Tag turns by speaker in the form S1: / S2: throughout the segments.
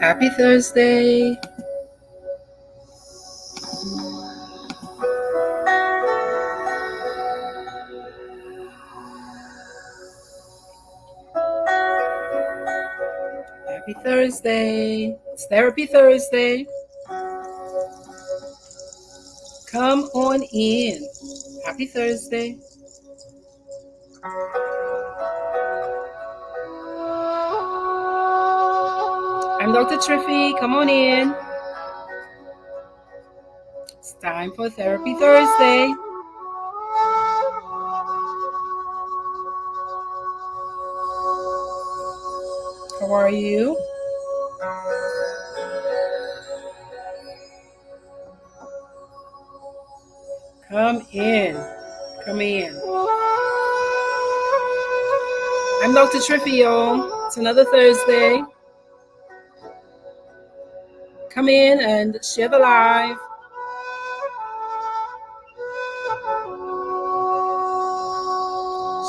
S1: Happy Thursday. Happy Thursday. It's Therapy Thursday. Come on in. Happy Thursday. I'm Dr. Triphi. Come on in. It's time for Therapy Thursday. How are you? Come in. Come in. I'm Dr. Triphi, y'all. It's another Thursday. Come in and share the live.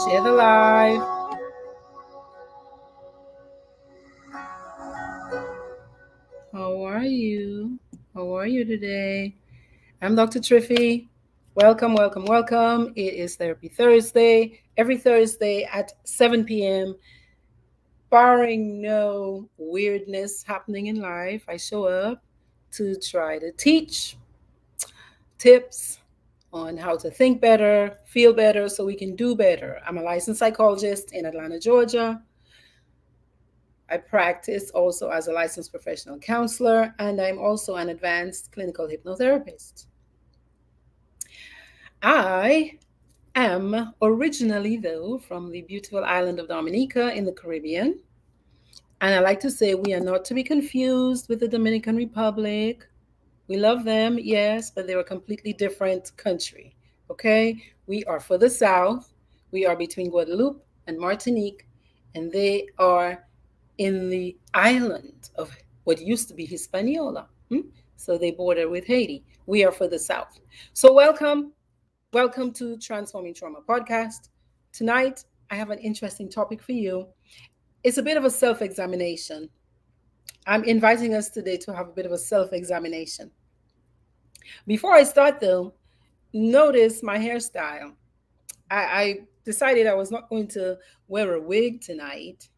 S1: Share the live. How are you? How are you today? I'm Dr. Triphi. Welcome, welcome, welcome. It is Therapy Thursday. Every Thursday at 7 p.m., barring no weirdness happening in life, I show up to try to teach tips on how to think better, feel better, so we can do better. I'm a licensed psychologist in Atlanta, Georgia. I practice also as a licensed professional counselor, and I'm also an advanced clinical hypnotherapist. I am originally, though, from the beautiful island of Dominica in the Caribbean. And I like to say we are not to be confused with the Dominican Republic. We love them, yes, but they're a completely different country. Okay? We are further south. We are between Guadeloupe and Martinique, and they are in the island of what used to be Hispaniola. So they border with Haiti. We are further south. So welcome. Welcome to Transforming Trauma podcast. Tonight, I have an interesting topic for you. It's a bit of a self examination. I'm inviting us today to have a bit of a self examination. Before I start, though, notice my hairstyle. I decided I was not going to wear a wig tonight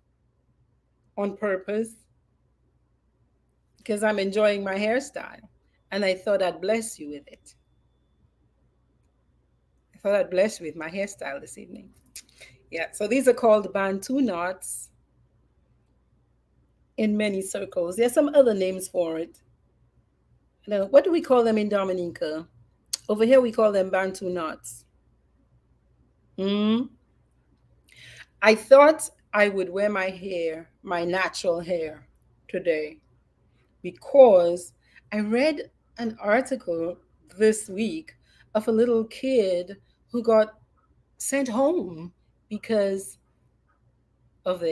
S1: on purpose because I'm enjoying my hairstyle. And I thought I'd bless you with it. I thought I'd bless you with my hairstyle this evening. Yeah, so these are called Bantu knots in many circles. There's some other names for it. Now, what do we call them in Dominica? Over here, we call them Bantu knots. Mm. I thought I would wear my hair, my natural hair, today because I read an article this week of a little kid who got sent home because of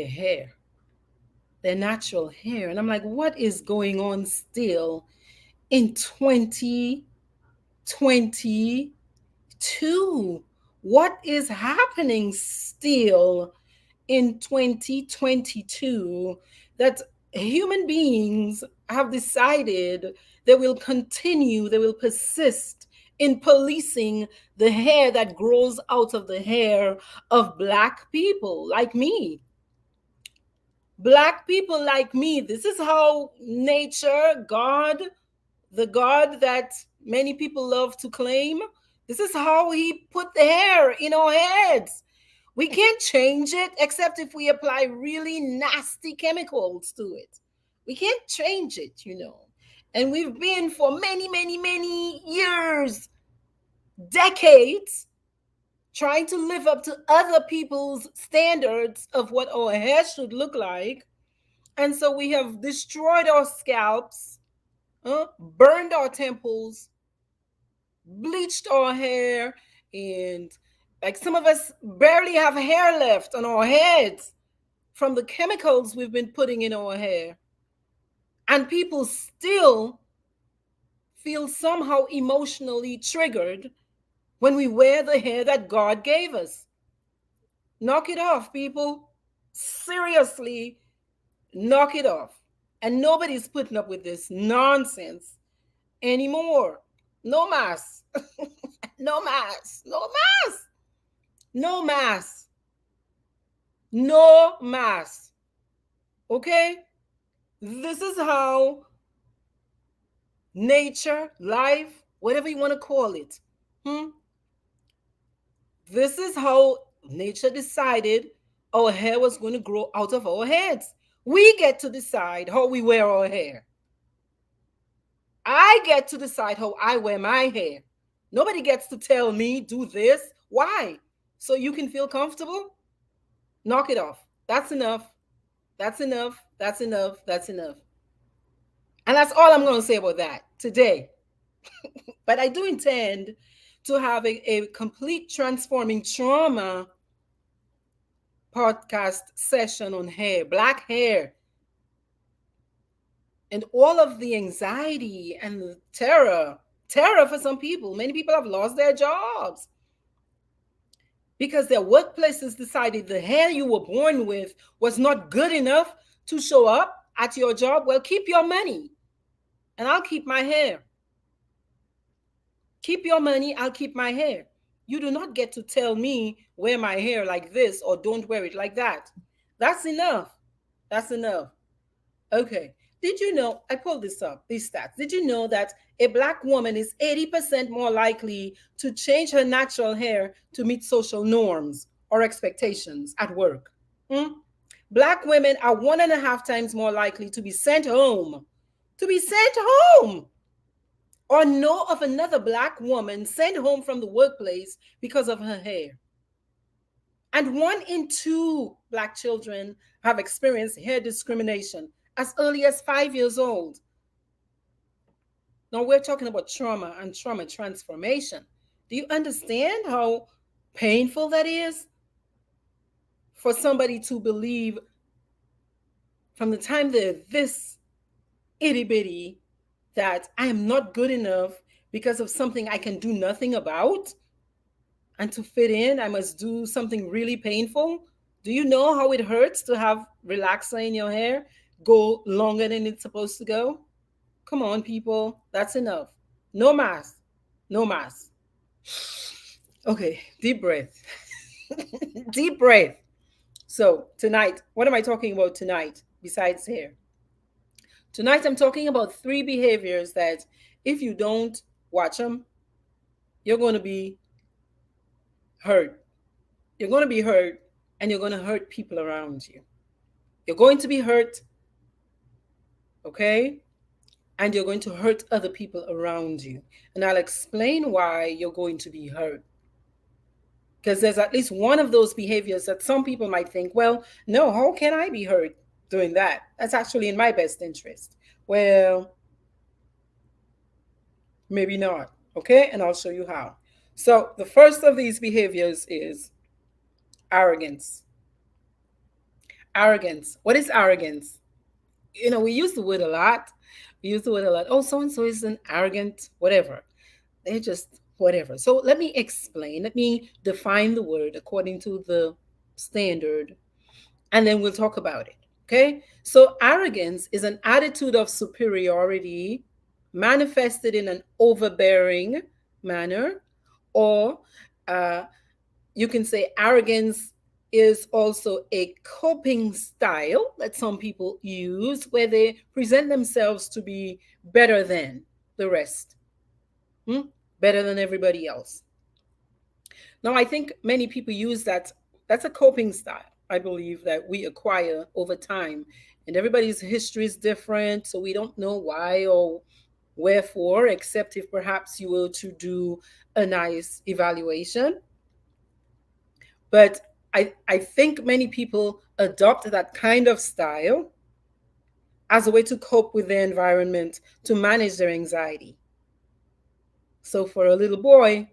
S1: their natural hair. And I'm like, what is going on still in 2022? What is happening still in 2022 that human beings have decided they will continue, they will persist in policing the hair that grows out of the hair of Black people like me? Black people like me. This is how nature, God, the God that many people love to claim, this is how he put the hair in our heads. We can't change it except if we apply really nasty chemicals to it. We can't change it. And we've been for many, many, many years, decades, trying to live up to other people's standards of what our hair should look like. And so we have destroyed our scalps, burned our temples, bleached our hair, and like some of us barely have hair left on our heads from the chemicals we've been putting in our hair. And people still feel somehow emotionally triggered when we wear the hair that God gave us. Knock it off, people. Seriously, knock it off. And nobody's putting up with this nonsense anymore. No mass. No mass. No mass. No mass. No mass. Okay? This is how nature, life, whatever you want to call it, hmm? This is how nature decided our hair was going to grow out of our heads. We get to decide how we wear our hair. I get to decide how I wear my hair. Nobody gets to tell me, do this. Why? So you can feel comfortable? Knock it off. That's enough. That's enough. That's enough. That's enough. And that's all I'm going to say about that today. But I do intend to have a complete transforming trauma podcast session on hair, black hair, and all of the anxiety and the terror. Terror for some people. Many people have lost their jobs because their workplaces decided the hair you were born with was not good enough to show up at your job. Well, keep your money and I'll keep my hair. Keep your money, I'll keep my hair. You do not get to tell me wear my hair like this or don't wear it like that. That's enough. That's enough. Okay. Did you know? I pulled this up, these stats. Did you know that a black woman is 80% more likely to change her natural hair to meet social norms or expectations at work? Hmm? Black women are 1.5 times more likely to be sent home. To be sent home or know of another black woman sent home from the workplace because of her hair. And 1 in 2 black children have experienced hair discrimination as early as 5 years old. Now we're talking about trauma and trauma transformation. Do you understand how painful that is for somebody to believe from the time they're this itty bitty that I am not good enough because of something I can do nothing about? And to fit in, I must do something really painful. Do you know how it hurts to have relaxer in your hair go longer than it's supposed to go? Come on, people. That's enough. No mask. No mask. Okay, deep breath. Deep breath. So, tonight, what am I talking about tonight besides hair? Tonight, I'm talking about 3 behaviors that if you don't watch them, you're going to be hurt. You're going to be hurt and you're going to hurt people around you. You're going to be hurt, okay? And you're going to hurt other people around you. And I'll explain why you're going to be hurt. Because there's at least one of those behaviors that some people might think, well, no, how can I be hurt doing that? That's actually in my best interest. Well, maybe not, okay? And I'll show you how. So the first of these behaviors is arrogance. Arrogance. What is arrogance? We use the word a lot. We use the word a lot. Oh, so and so is an arrogant, whatever. They're just whatever. So let me explain. Let me define the word according to the standard, and then we'll talk about it. Okay? So arrogance is an attitude of superiority manifested in an overbearing manner, or uh, you can say arrogance is also a coping style that some people use where they present themselves to be better than the rest, better than everybody else. Now, I think many people use that. That's a coping style, I believe, that we acquire over time. And everybody's history is different, so we don't know why or wherefore, except if perhaps you were to do a nice evaluation. But I think many people adopt that kind of style as a way to cope with their environment, to manage their anxiety. So for a little boy,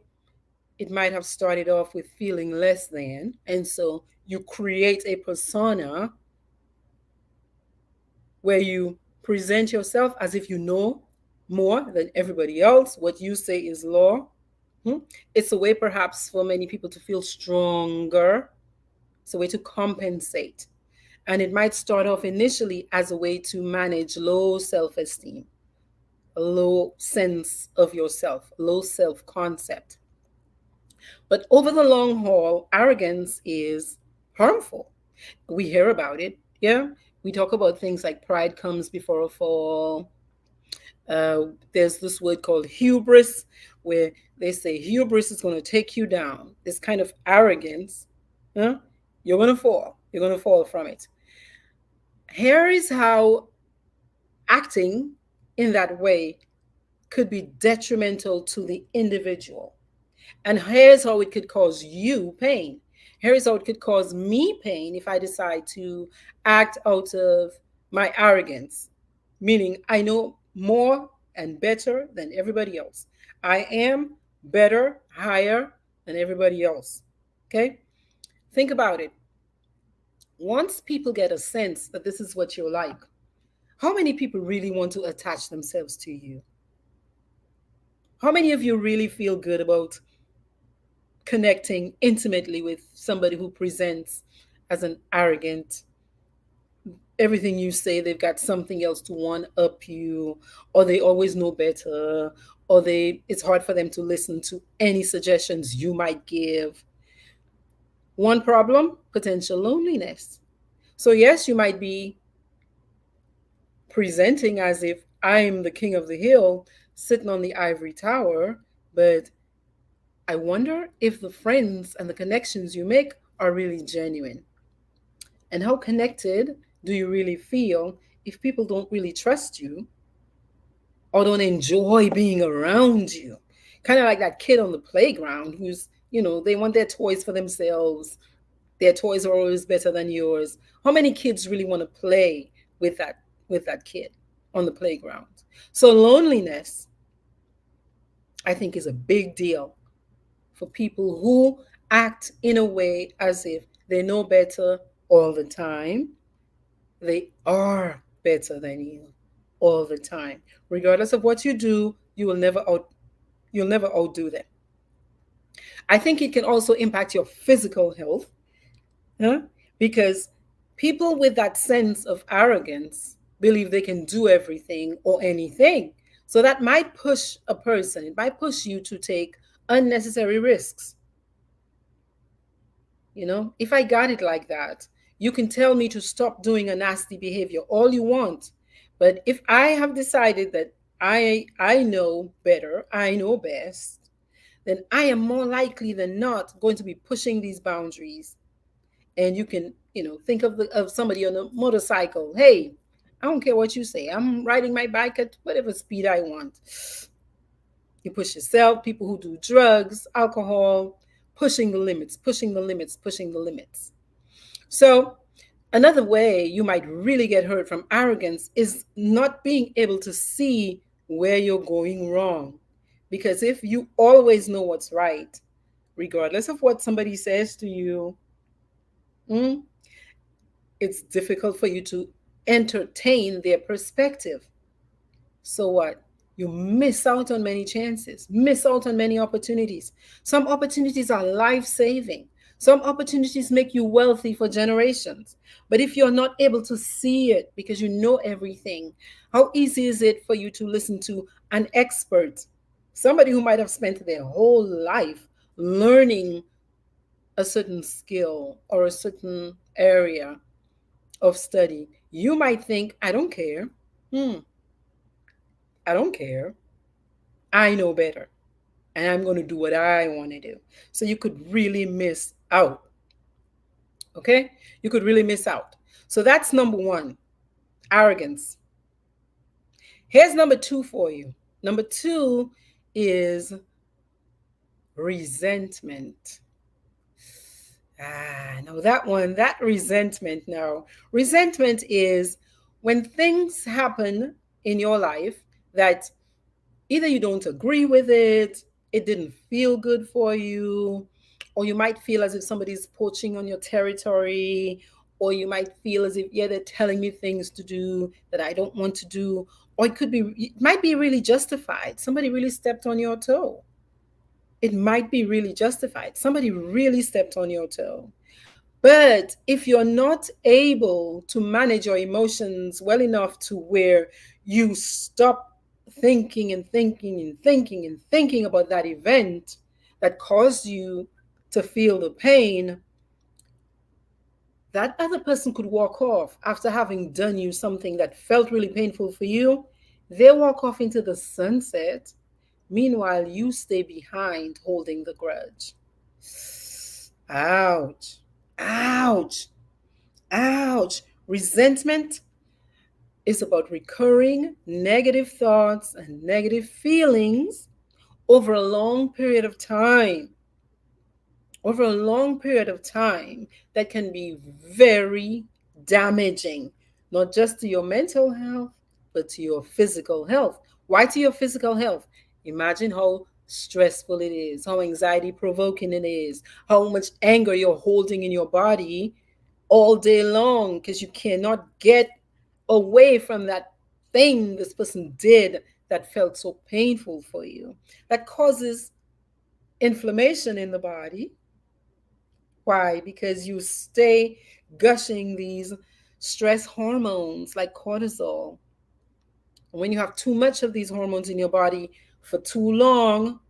S1: it might have started off with feeling less than. And so you create a persona where you present yourself as if you know more than everybody else. What you say is law. It's a way perhaps for many people to feel stronger. It's a way to compensate. And it might start off initially as a way to manage low self esteem, a low sense of yourself, low self concept. But over the long haul, arrogance is harmful. We hear about it. Yeah. We talk about things like pride comes before a fall. Uh, there's this word called hubris, where they say hubris is going to take you down. This kind of arrogance, huh? You're going to fall. You're going to fall from it. Here is how acting in that way could be detrimental to the individual. And here's how it could cause you pain. Here's how it could cause me pain if I decide to act out of my arrogance, meaning I know more and better than everybody else. I am better, higher than everybody else. Okay? Think about it. Once people get a sense that this is what you're like, how many people really want to attach themselves to you? How many of you really feel good about connecting intimately with somebody who presents as an arrogant, everything you say they've got something else to one up you, or they always know better, or they it's hard for them to listen to any suggestions you might give? One problem, potential loneliness. So yes, you might be presenting as if I'm the king of the hill sitting on the ivory tower, but I wonder if the friends and the connections you make are really genuine. And how connected do you really feel if people don't really trust you or don't enjoy being around you? Kind of like that kid on the playground who's, they want their toys for themselves. Their toys are always better than yours. How many kids really want to play with that kid on the playground? So loneliness, I think, is a big deal for people who act in a way as if they know better all the time. They are better than you all the time. Regardless of what you do, you'll never outdo them. I think it can also impact your physical health, huh? Because people with that sense of arrogance believe they can do everything or anything. So that might push a person, it might push you to take unnecessary risks. If I got it like that, you can tell me to stop doing a nasty behavior all you want. But if I have decided that I know better, I know best, then I am more likely than not going to be pushing these boundaries. And you can, think of somebody on a motorcycle. Hey, I don't care what you say. I'm riding my bike at whatever speed I want. You push yourself, people who do drugs, alcohol, pushing the limits, pushing the limits, pushing the limits. So, another way you might really get hurt from arrogance is not being able to see where you're going wrong. Because if you always know what's right, regardless of what somebody says to you, mm, it's difficult for you to entertain their perspective. So what? You miss out on many chances, miss out on many opportunities. Some opportunities are life saving. Some opportunities make you wealthy for generations. But if you're not able to see it because you know everything, how easy is it for you to listen to an expert, somebody who might have spent their whole life learning a certain skill or a certain area of study? You might think, I don't care. Hmm, I don't care. I know better. And I'm going to do what I want to do. So you could really miss out. Okay? You could really miss out. So that's number one, arrogance. Here's number two for you. Number two is resentment. No, that one, that resentment. Now, resentment is when things happen in your life that either you don't agree with it, it didn't feel good for you, or you might feel as if somebody's poaching on your territory, or you might feel as if, yeah, they're telling me things to do that I don't want to do, or it might be really justified. Somebody really stepped on your toe. It might be really justified. Somebody really stepped on your toe. But if you're not able to manage your emotions well enough to where you stop thinking and thinking and thinking and thinking about that event that caused you to feel the pain, that other person could walk off after having done you something that felt really painful for you. They walk off into the sunset. Meanwhile, you stay behind holding the grudge. Ouch. Ouch. Ouch. Resentment is about recurring negative thoughts and negative feelings over a long period of time. Over a long period of time, that can be very damaging, not just to your mental health, but to your physical health. Why to your physical health? Imagine how stressful it is, how anxiety provoking it is, how much anger you're holding in your body all day long because you cannot get away from that thing this person did that felt so painful for you. That causes inflammation in the body. Why? Because you stay gushing these stress hormones like cortisol. When you have too much of these hormones in your body for too long,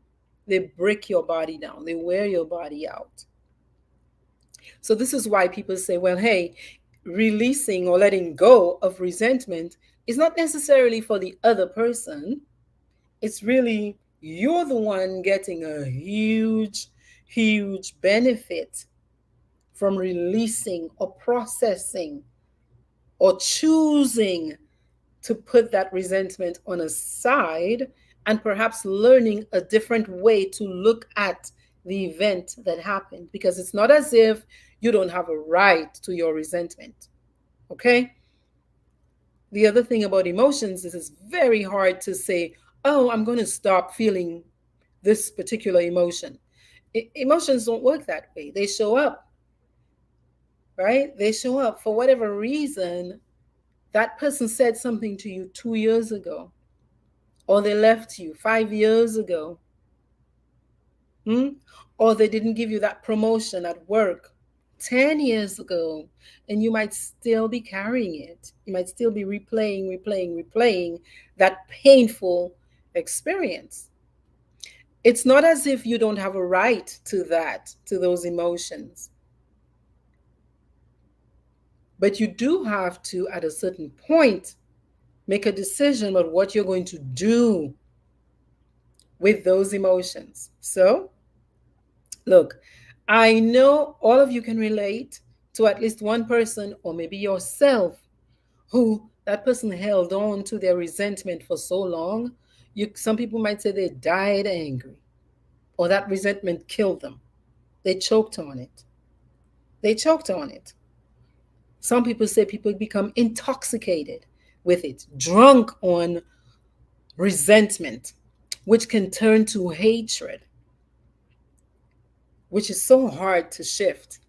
S1: they break your body down, they wear your body out. So, this is why people say, well, hey, releasing or letting go of resentment is not necessarily for the other person. It's really you're the one getting a huge, huge benefit from releasing or processing or choosing to put that resentment on a side and perhaps learning a different way to look at the event that happened, because it's not as if you don't have a right to your resentment. Okay? The other thing about emotions is it's very hard to say, oh, I'm going to stop feeling this particular emotion. Emotions don't work that way. They show up, right? They show up for whatever reason. That person said something to you 2 years ago, or they left you 5 years ago, hmm? Or they didn't give you that promotion at work 10 years ago, and you might still be carrying it. You might still be replaying that painful experience. It's not as if you don't have a right to that, to those emotions, but you do have to, at a certain point, make a decision about what you're going to do with those emotions. So, look, I know all of you can relate to at least one person or maybe yourself who that person held on to their resentment for so long. Some people might say they died angry or that resentment killed them. They choked on it. They choked on it. Some people say people become intoxicated with it, drunk on resentment, which can turn to hatred, which is so hard to shift,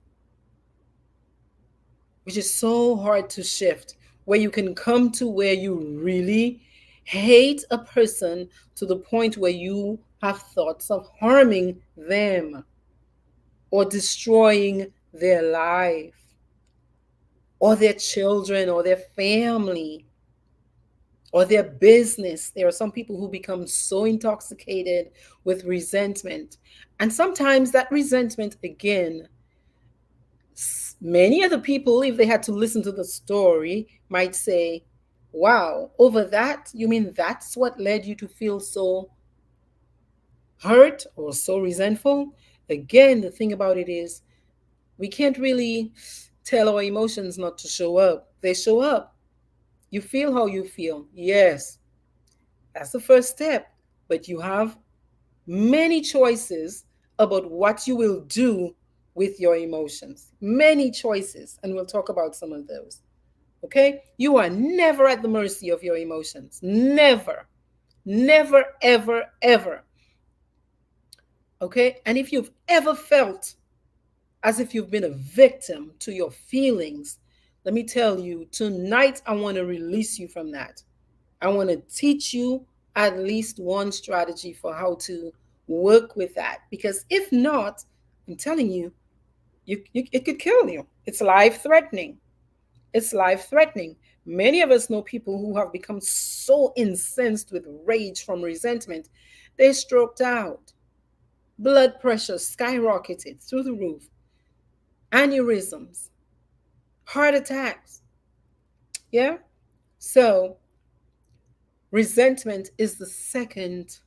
S1: which is so hard to shift, where you can come to where you really hate a person to the point where you have thoughts of harming them or destroying their life or their children or their family or their business. There are some people who become so intoxicated with resentment. And sometimes that resentment, again, many of the people, if they had to listen to the story, might say, wow, over that, you mean that's what led you to feel so hurt or so resentful? Again, the thing about it is, we can't really tell our emotions not to show up. They show up. You feel how you feel. Yes, that's the first step. But you have many choices about what you will do with your emotions. Many choices. And we'll talk about some of those. Okay? You are never at the mercy of your emotions. Never. Never, ever, ever. Okay? And if you've ever felt as if you've been a victim to your feelings, let me tell you, tonight I want to release you from that. I want to teach you at least one strategy for how to work with that. Because if not, I'm telling you, It could kill you. It's life threatening. It's life threatening. Many of us know people who have become so incensed with rage from resentment, they stroked out. Blood pressure skyrocketed through the roof, aneurysms, heart attacks. Yeah? So, resentment is the second,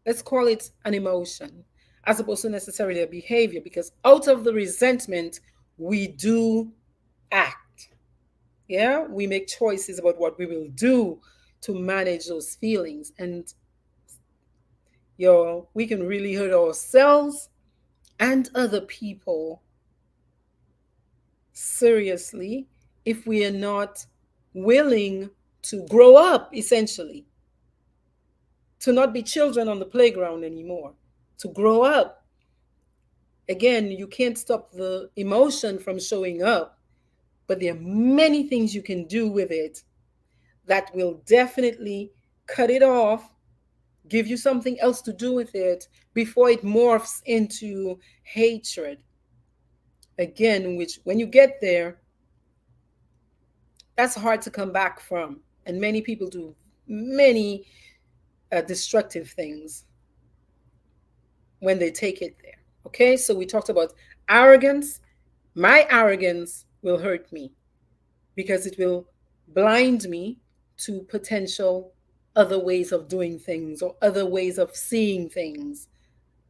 S1: let's call it an emotion, as opposed to necessarily a behavior, because out of the resentment, we do act. Yeah? We make choices about what we will do to manage those feelings. And, we can really hurt ourselves and other people seriously if we are not willing to grow up, essentially, to not be children on the playground anymore, to grow up. Again, you can't stop the emotion from showing up, but there are many things you can do with it that will definitely cut it off, give you something else to do with it before it morphs into hatred. Again, which when you get there, that's hard to come back from. And many people do many destructive things when they take it there. Okay, so we talked about arrogance. My arrogance will hurt me because it will blind me to potential other ways of doing things or other ways of seeing things.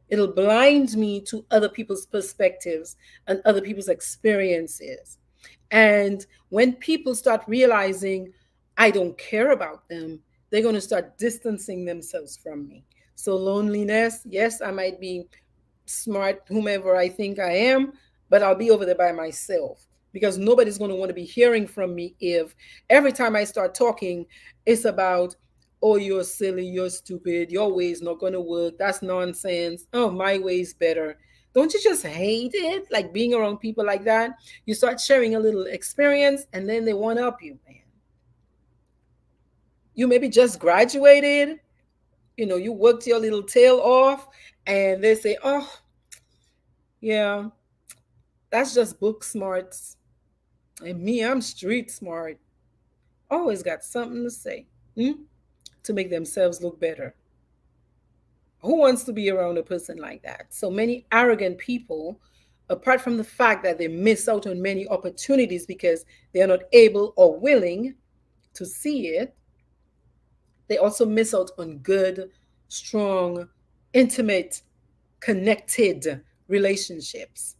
S1: It'll blind me to other people's perspectives and other people's experiences. And when people start realizing I don't care about them, they're going to start distancing themselves from me. So, loneliness, yes, I might be smart, whomever I think I am, but I'll be over there by myself because nobody's going to want to be hearing from me if every time I start talking, it's about, oh, you're silly, you're stupid, your way is not going to work, that's nonsense, oh, my way is better. Don't you just hate it? Like being around people like that? You start sharing a little experience and then they one up you, man. You maybe just graduated, you worked your little tail off, and they say, oh, yeah, that's just book smarts. And me, I'm street smart. Always got something to say, to make themselves look better. Who wants to be around a person like that? So many arrogant people, apart from the fact that they miss out on many opportunities because they are not able or willing to see it, they also miss out on good, strong, intimate, connected relationships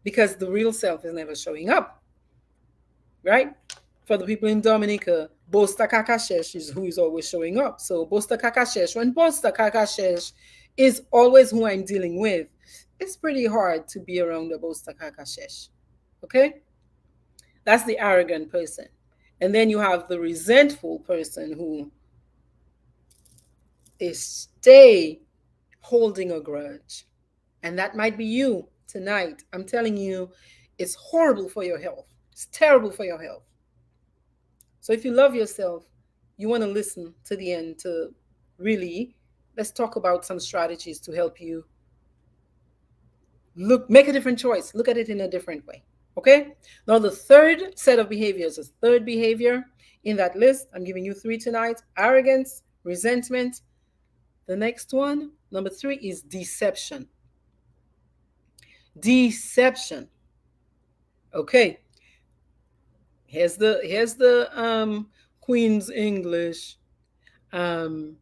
S1: because the real self is never showing up, right? For the people in Dominica, Bosta Kakashesh is who is always showing up. So Bosta Kakashesh, when Bosta Kakashesh is always who I'm dealing with, it's pretty hard to be around a Bosta Kakashesh. Okay? That's the arrogant person. And then you have the resentful person who is stay holding a grudge. And that might be you tonight. I'm telling you, it's horrible for your health. It's terrible for your health. So if you love yourself, you want to listen to the end to really, let's talk about some strategies to help you make a different choice, look at it in a different way. Okay? Now the third set of behaviors, the third behavior in that list, I'm giving you three tonight: arrogance, resentment. The next one, number three, is deception. Deception. Okay. Here's the Queen's English um,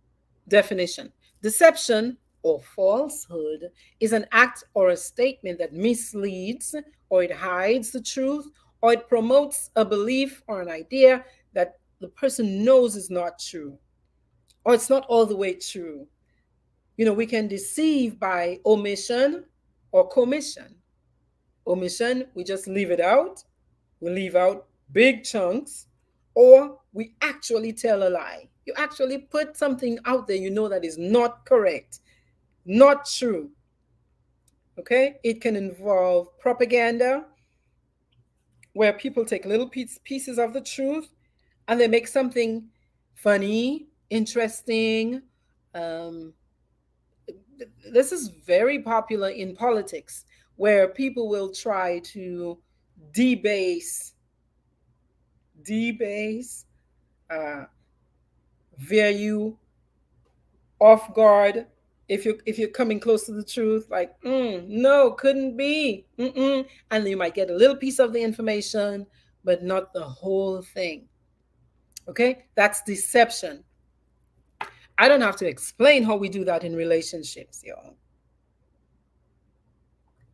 S1: definition. Deception or falsehood is an act or a statement that misleads, or it hides the truth, or it promotes a belief or an idea that the person knows is not true, or it's not all the way true. We can deceive by omission or commission. Omission, we just leave it out, we leave out big chunks, or we actually tell a lie. You actually put something out there that is not correct, not true. Okay? It can involve propaganda, where people take little pieces of the truth and they make something funny, interesting. Um, this is very popular in politics, where people will try to debase, debase, uh, veer you off guard if you're coming close to the truth, like, no, couldn't be. And you might get a little piece of the information, but not the whole thing. Okay, that's deception. I don't have to explain how we do that in relationships, y'all.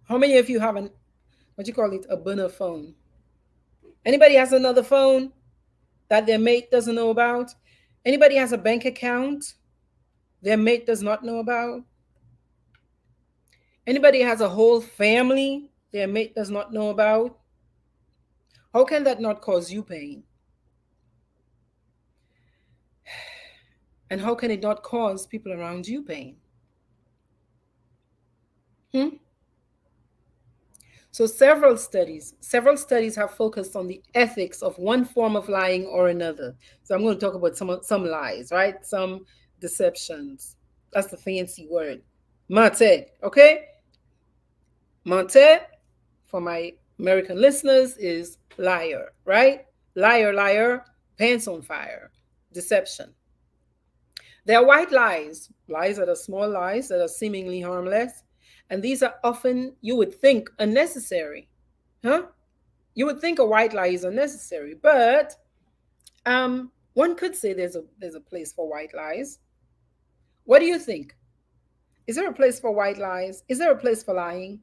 S1: How many of you have an, what you call it, a burner phone? Anybody has another phone that their mate doesn't know about? Anybody has a bank account their mate does not know about? Anybody has a whole family their mate does not know about? How can that not cause you pain? And how can it not cause people around you pain? Hmm? So several studies have focused on the ethics of one form of lying or another. So I'm going to talk about some lies, right? Some deceptions. That's the fancy word. Mate, okay? Mate, for my American listeners, is liar, right? Liar, liar, pants on fire, deception. There are white lies, lies that are small lies that are seemingly harmless. And these are often, you would think, unnecessary. Huh? You would think a white lie is unnecessary, but one could say there's a place for white lies. What do you think? Is there a place for white lies? Is there a place for lying?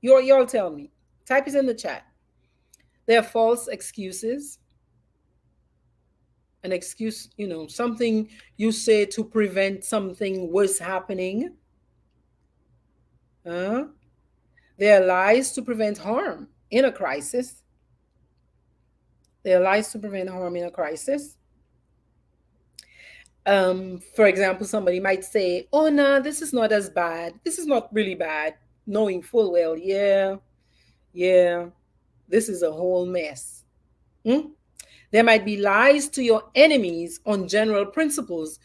S1: Y'all tell me. Type it in the chat. There are false excuses. An excuse, something you say to prevent something worse happening. Uh, there are lies to prevent harm in a crisis. There are lies to prevent harm in a crisis. For example, somebody might say, "Oh, no, this is not as bad. This is not really bad," knowing full well, yeah, this is a whole mess. Hmm? There might be lies to your enemies on general principles.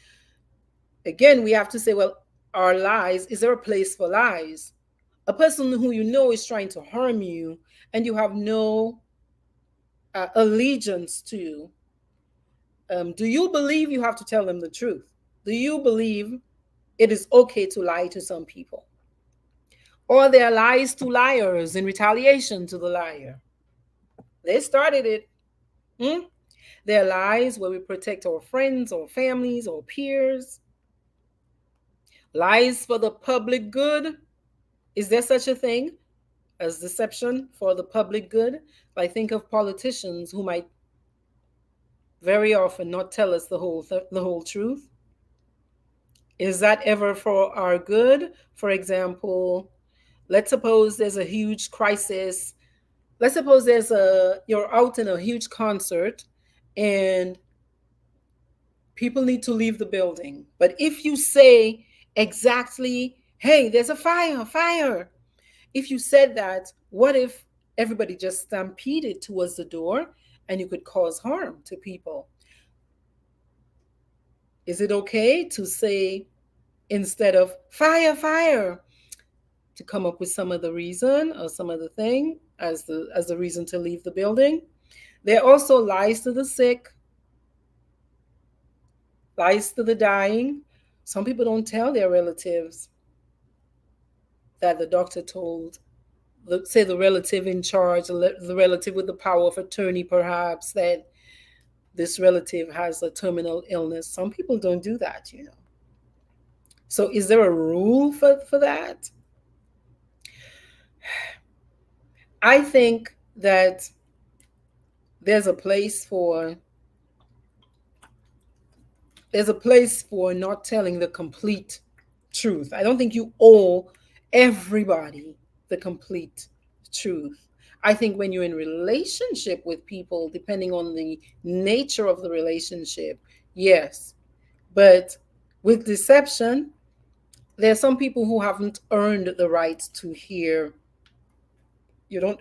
S1: Again, we have to say, well, are lies, is there a place for lies? A person who you know is trying to harm you and you have no allegiance to, do you believe you have to tell them the truth? Do you believe it is okay to lie to some people? Or there are lies to liars in retaliation to the liar. They started it. Hmm? There are lies where we protect our friends or families or peers. Lies for the public good. Is there such a thing as deception for the public good? I think of politicians who might very often not tell us the whole truth. Is that ever for our good? For example, let's suppose there's a huge crisis. Let's suppose you're out in a huge concert and people need to leave the building. But if you say exactly, "Hey, there's a fire, fire." If you said that, what if everybody just stampeded towards the door and you could cause harm to people? Is it okay to say, instead of "fire, fire," to come up with some other reason or some other thing as the reason to leave the building? There are also lies to the sick, lies to the dying. Some people don't tell their relatives that the doctor told, say the relative in charge, the relative with the power of attorney, perhaps, that this relative has a terminal illness. Some people don't do that. So is there a rule for that? I think that there's a place for not telling the complete truth. I don't think you owe everybody the complete truth. I think when you're in relationship with people, depending on the nature of the relationship, yes. But with deception, there are some people who haven't earned the right to hear.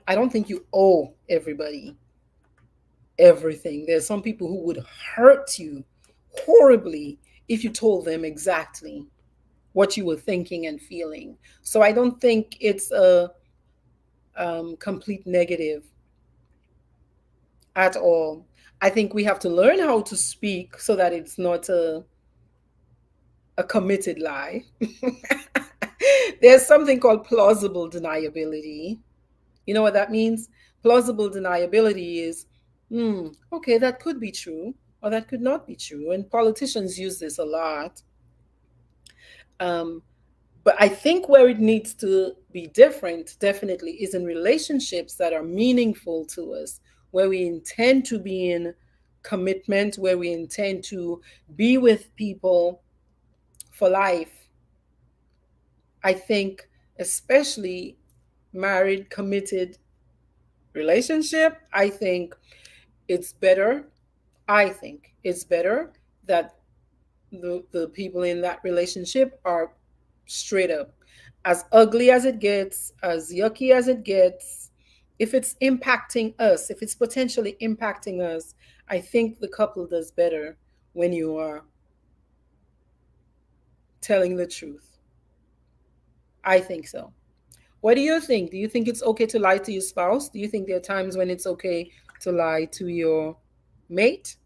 S1: I don't think you owe everybody everything. There's some people who would hurt you horribly if you told them exactly what you were thinking and feeling. So I don't think it's a complete negative at all. I think we have to learn how to speak so that it's not a committed lie. There's something called plausible deniability. You know what that means? Plausible deniability is, okay, that could be true or that could not be true. And politicians use this a lot. Um, but I think where it needs to be different, definitely, is in relationships that are meaningful to us, where we intend to be in commitment, where we intend to be with people for life. I think, especially married, committed relationship, I think it's better. I think it's better that the people in that relationship are straight up. As ugly as it gets, as yucky as it gets, if it's impacting us, if it's potentially impacting us, I think the couple does better when you are telling the truth. I think so. What do you think? Do you think it's okay to lie to your spouse? Do you think there are times when it's okay to lie to your mate?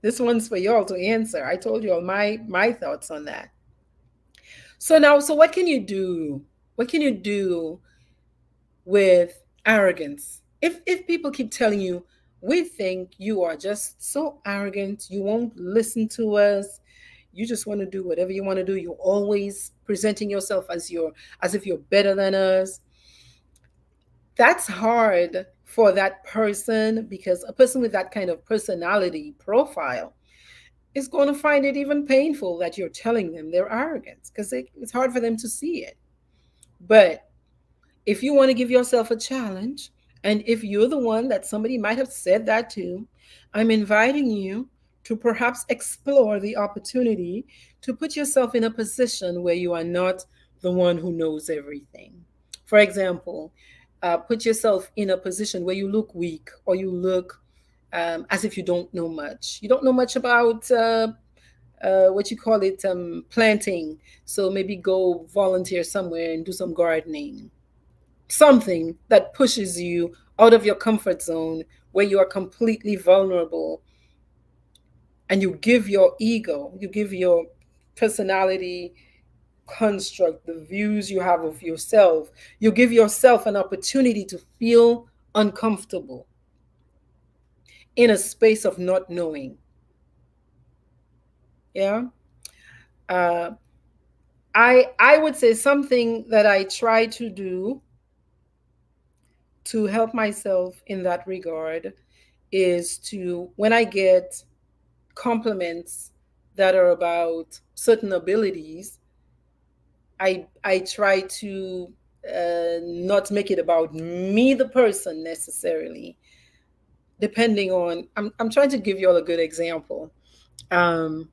S1: This one's for y'all to answer. I told you all my thoughts on that. So now, so what can you do? What can you do with arrogance? If people keep telling you, we think you are just so arrogant, you won't listen to us, you just want to do whatever you want to do, you're always presenting yourself as if you're better than us. That's hard for that person because a person with that kind of personality profile is going to find it even painful that you're telling them they're arrogant because it's hard for them to see it. But if you want to give yourself a challenge, and if you're the one that somebody might have said that to, I'm inviting you to perhaps explore the opportunity to put yourself in a position where you are not the one who knows everything. For example, put yourself in a position where you look weak or you look as if you don't know much. You don't know much about what you call it, planting. So maybe go volunteer somewhere and do some gardening, something that pushes you out of your comfort zone where you are completely vulnerable, and you give your ego, you give your personality construct, the views you have of yourself, you give yourself an opportunity to feel uncomfortable in a space of not knowing. Yeah. uh, I would say something that I try to do to help myself in that regard is to, when I get compliments that are about certain abilities, I try to not make it about me, the person, necessarily. Depending on, I'm trying to give you all a good example. Um,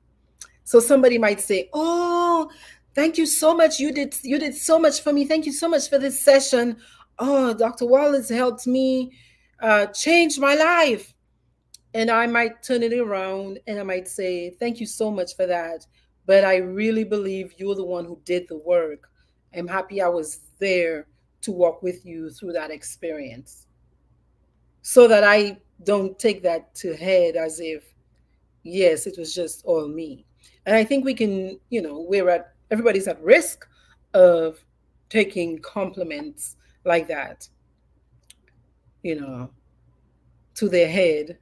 S1: so somebody might say, "Oh, thank you so much. You did so much for me. Thank you so much for this session. Oh, Dr. Wallace helped me change my life." And I might turn it around and I might say, "Thank you so much for that. But I really believe you're the one who did the work. I'm happy I was there to walk with you through that experience." So that I don't take that to head as if, yes, it was just all me. And I think we can, everybody's at risk of taking compliments like that, you know, to their head.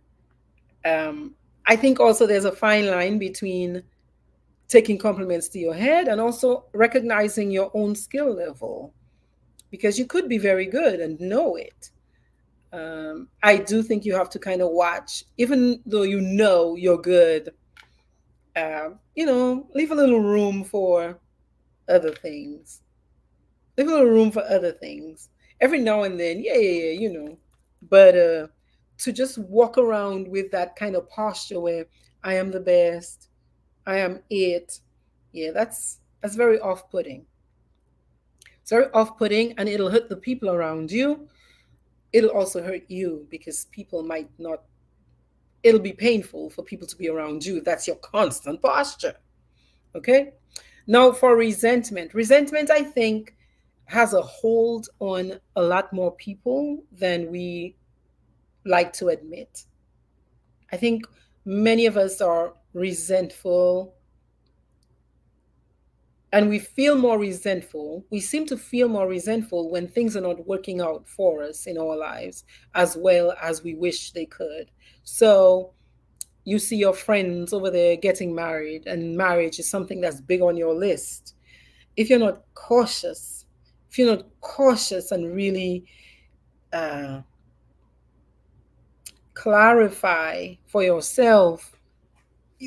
S1: Um, I think also there's a fine line between taking compliments to your head and also recognizing your own skill level, because you could be very good and know it. I do think you have to kind of watch, even though you know you're good, leave a little room for other things. Leave a little room for other things. Every now and then, yeah. But to just walk around with that kind of posture where I am the best, I am it. Yeah, that's very off-putting. It's very off-putting, and it'll hurt the people around you. It'll also hurt you because people might not. It'll be painful for people to be around you. That's your constant posture. Okay. Now, for resentment, resentment, I think, has a hold on a lot more people than we like to admit. I think many of us are resentful, and we feel more resentful. We seem to feel more resentful when things are not working out for us in our lives as well as we wish they could. So, you see your friends over there getting married, and marriage is something that's big on your list. If you're not cautious, if you're not cautious and really uh, clarify for yourself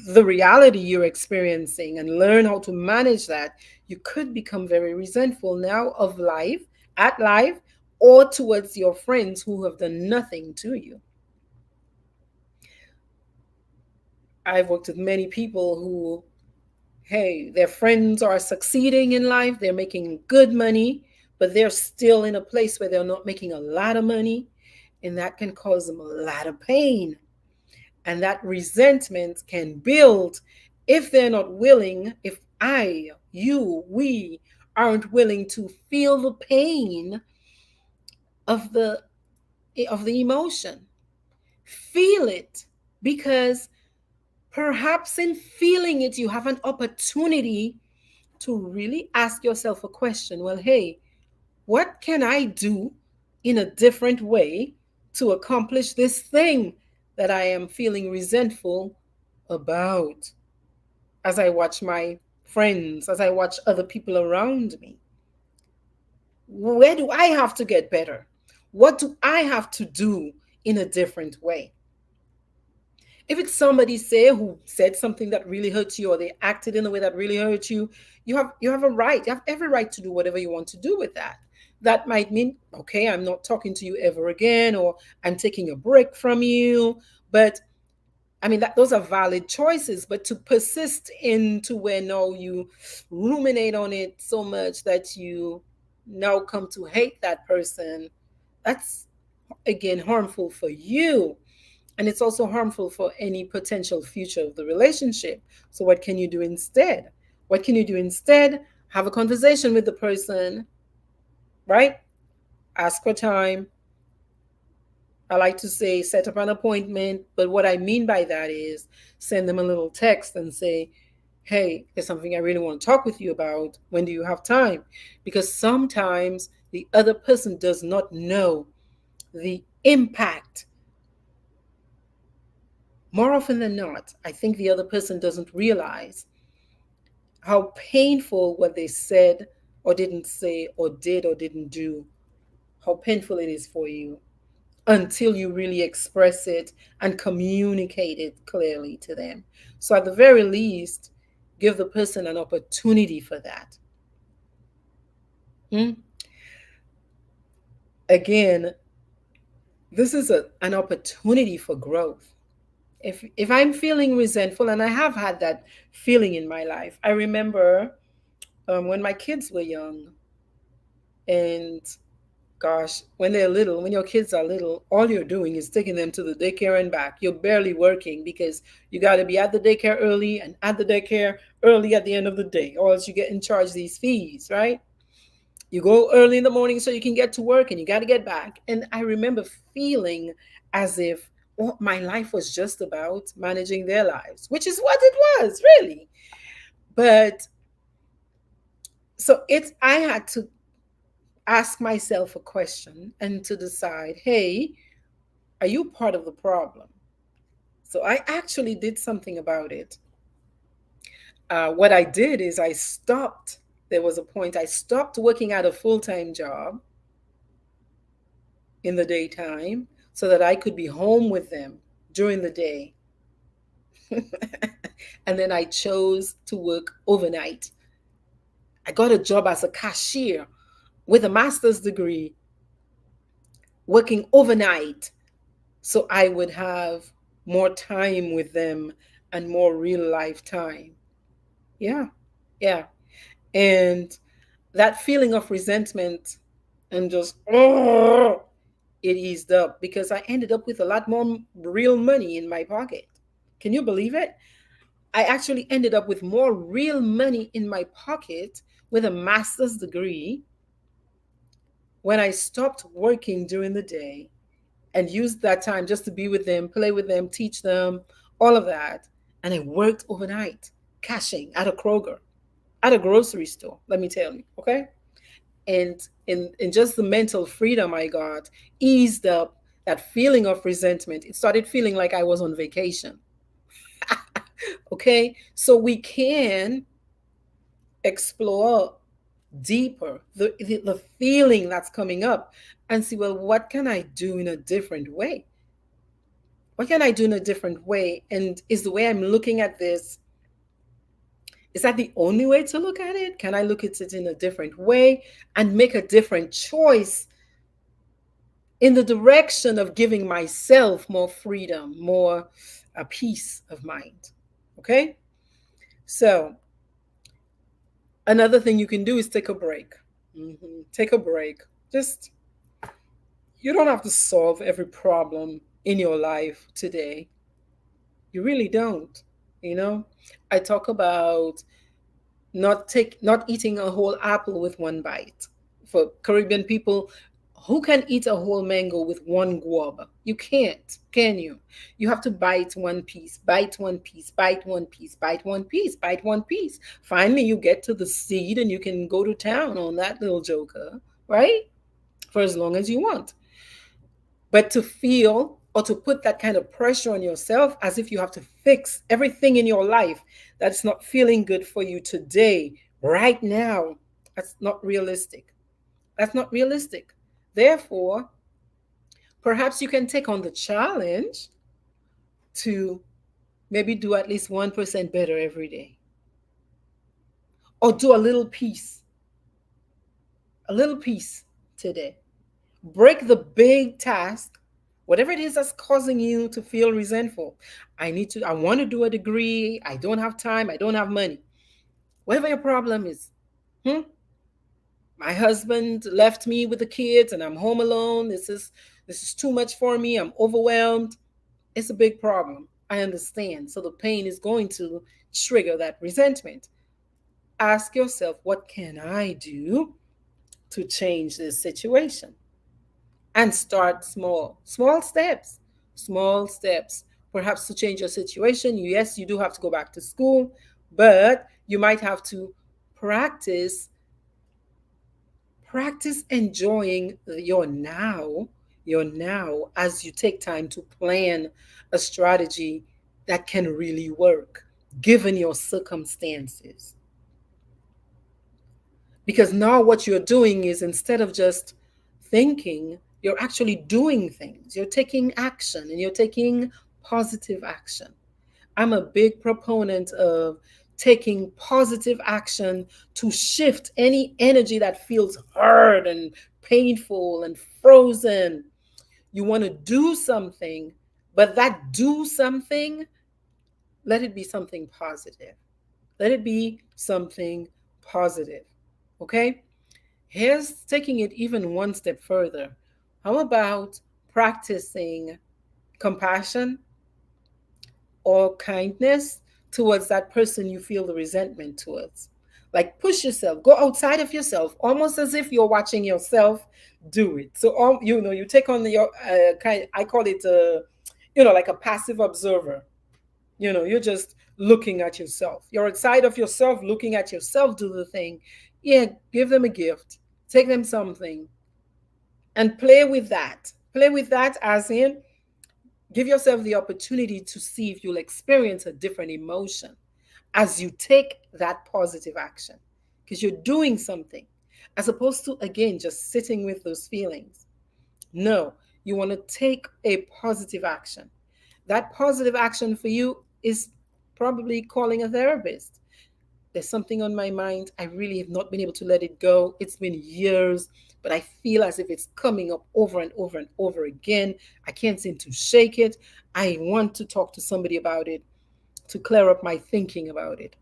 S1: the reality you're experiencing and learn how to manage that, you could become very resentful now of life, at life, or towards your friends who have done nothing to you. I've worked with many people who, hey, their friends are succeeding in life, they're making good money, but they're still in a place where they're not making a lot of money, and that can cause them a lot of pain. And that resentment can build if they're not willing, if I, you, we aren't willing to feel the pain of the emotion. Feel it, because perhaps in feeling it you have an opportunity to really ask yourself a question. Well, hey, what can I do in a different way to accomplish this thing that I am feeling resentful about? As I watch my friends, as I watch other people around me, where do I have to get better? What do I have to do in a different way? If it's somebody, say, who said something that really hurts you, or they acted in a way that really hurts you, you have a right, you have every right to do whatever you want to do with that. That might mean, okay, I'm not talking to you ever again, or I'm taking a break from you. But I mean, that those are valid choices, but to persist into where now you ruminate on it so much that you now come to hate that person, that's again harmful for you. And it's also harmful for any potential future of the relationship. So, what can you do instead? What can you do instead? Have a conversation with the person, right? Ask for time. I like to say set up an appointment, but what I mean by that is send them a little text and say, hey, there's something I really want to talk with you about. When do you have time? Because sometimes the other person does not know the impact. More often than not, I think the other person doesn't realize how painful what they said or didn't say or did or didn't do, how painful it is for you, until you really express it and communicate it clearly to them. So, at the very least, give the person an opportunity for that. Hmm? Again, this is an opportunity for growth. If I'm feeling resentful, and I have had that feeling in my life, I remember when my kids were young, and gosh, when they're little, when your kids are little, all you're doing is taking them to the daycare and back. You're barely working because you got to be at the daycare early and at the daycare early at the end of the day, or else you get in charge these fees, right? You go early in the morning so you can get to work and you got to get back. And I remember feeling as if my life was just about managing their lives, which is what it was, really. But so I had to ask myself a question and to decide, hey, are you part of the problem? So I actually did something about it. What I did is I stopped. There was a point I stopped working at a full time job in the daytime so that I could be home with them during the day. And then I chose to work overnight. I got a job as a cashier with a master's degree, working overnight so I would have more time with them and more real life time. Yeah, yeah. And that feeling of resentment and just, oh, it eased up because I ended up with a lot more real money in my pocket. Can you believe it? I actually ended up with more real money in my pocket with a master's degree when I stopped working during the day and used that time just to be with them, play with them, teach them, all of that. And I worked overnight, cashing at a Kroger, at a grocery store, let me tell you, okay? And in just the mental freedom I got, eased up that feeling of resentment. It started feeling like I was on vacation. Okay? So we can explore deeper the feeling that's coming up and see, well, what can I do in a different way? What can I do in a different way? And is the way I'm looking at this, is that the only way to look at it? Can I look at it in a different way and make a different choice in the direction of giving myself more freedom, more a peace of mind? Okay? So, another thing you can do is take a break. Take a break. Just, you don't have to solve every problem in your life today. You really don't. You know, I talk about not eating a whole apple with one bite. For Caribbean people, who can eat a whole mango with one guava? You can't, can you? You have to bite one piece, bite one piece, bite one piece, bite one piece, bite one piece. Finally, you get to the seed and you can go to town on that little joker, right? For as long as you want. But to feel or to put that kind of pressure on yourself as if you have to fix everything in your life that's not feeling good for you today, right now, that's not realistic. That's not realistic. Therefore, perhaps you can take on the challenge to maybe do at least 1% better every day, or do a little piece today. Break the big task, whatever it is that's causing you to feel resentful. I want to do a degree. I don't have time. I don't have money. Whatever your problem is, hmm? My husband left me with the kids and I'm home alone. This is too much for me. I'm overwhelmed. It's a big problem. I understand. So the pain is going to trigger that resentment. Ask yourself, what can I do to change this situation? And start small, small steps, perhaps to change your situation. Yes, you do have to go back to school, but you might have to practice practice enjoying your now as you take time to plan a strategy that can really work given your circumstances. Because now what you're doing is, instead of just thinking, you're actually doing things. You're taking action, and you're taking positive action. I'm a big proponent of taking positive action to shift any energy that feels hard and painful and frozen. You want to do something, but that do something, let it be something positive. Let it be something positive. Okay? Here's taking it even one step further. How about practicing compassion or kindness towards that person you feel the resentment towards? Like, push yourself, go outside of yourself, almost as if you're watching yourself do it. So, you take on your kind. I call it like a passive observer. You're just looking at yourself. You're outside of yourself, looking at yourself do the thing. Yeah, give them a gift, take them something, and play with that. Play with that, as in, give yourself the opportunity to see if you'll experience a different emotion as you take that positive action, because you're doing something as opposed to, again, just sitting with those feelings. No, you want to take a positive action. That positive action for you is probably calling a therapist. There's something on my mind. I really have not been able to let it go. It's been years, but I feel as if it's coming up over and over and over again. I can't seem to shake it. I want to talk to somebody about it to clear up my thinking about it.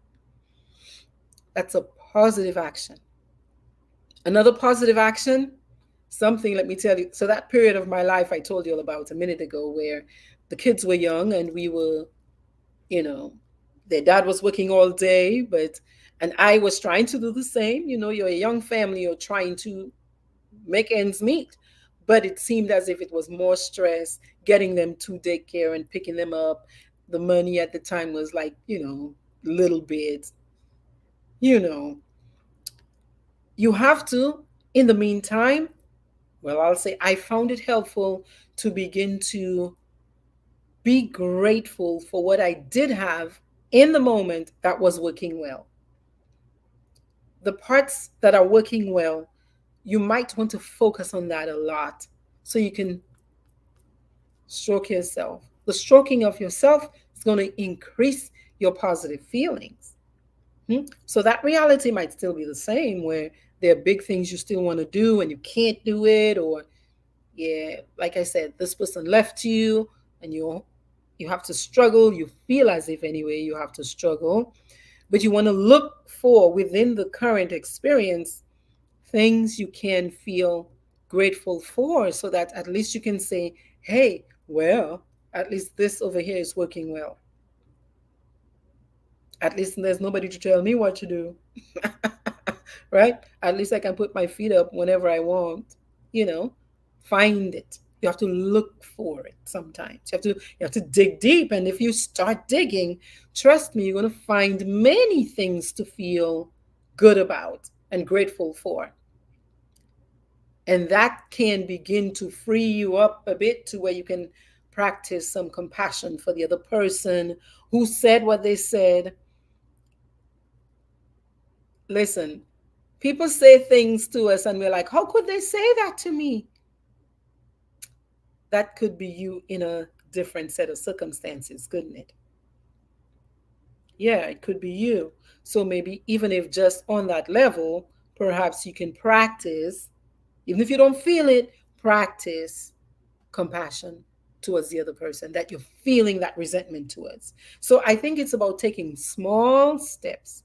S1: That's a positive action. Another positive action, something, let me tell you. So, that period of my life I told you all about a minute ago, where the kids were young and we were, you know, Their dad was working all day, but and I was trying to do the same. You know, you're a young family, you're trying to make ends meet. But it seemed as if it was more stress getting them to daycare and picking them up. The money at the time was like, little bit, you know. You have to, in the meantime, well, I'll say I found it helpful to begin to be grateful for what I did have in the moment that was working well. The parts that are working well, you might want to focus on that a lot so you can stroke yourself. The stroking of yourself is going to increase your positive feelings. So that reality might still be the same, where there are big things you still want to do and you can't do it, or yeah, like I said, this person left you and you have to struggle. You feel as if anyway you have to struggle, but you want to look for within the current experience things you can feel grateful for, so that at least you can say, hey, well, at least this over here is working well. At least there's nobody to tell me what to do. Right? At least I can put my feet up whenever I want. You know, find it. You have to look for it sometimes. You have to dig deep, and if you start digging, trust me, you're going to find many things to feel good about and grateful for. And that can begin to free you up a bit to where you can practice some compassion for the other person who said what they said. Listen, people say things to us and we're like, how could they say that to me? That could be you in a different set of circumstances, couldn't it? Yeah, it could be you. So maybe even if just on that level, perhaps you can practice, even if you don't feel it, practice compassion towards the other person that you're feeling that resentment towards. So I think it's about taking small steps.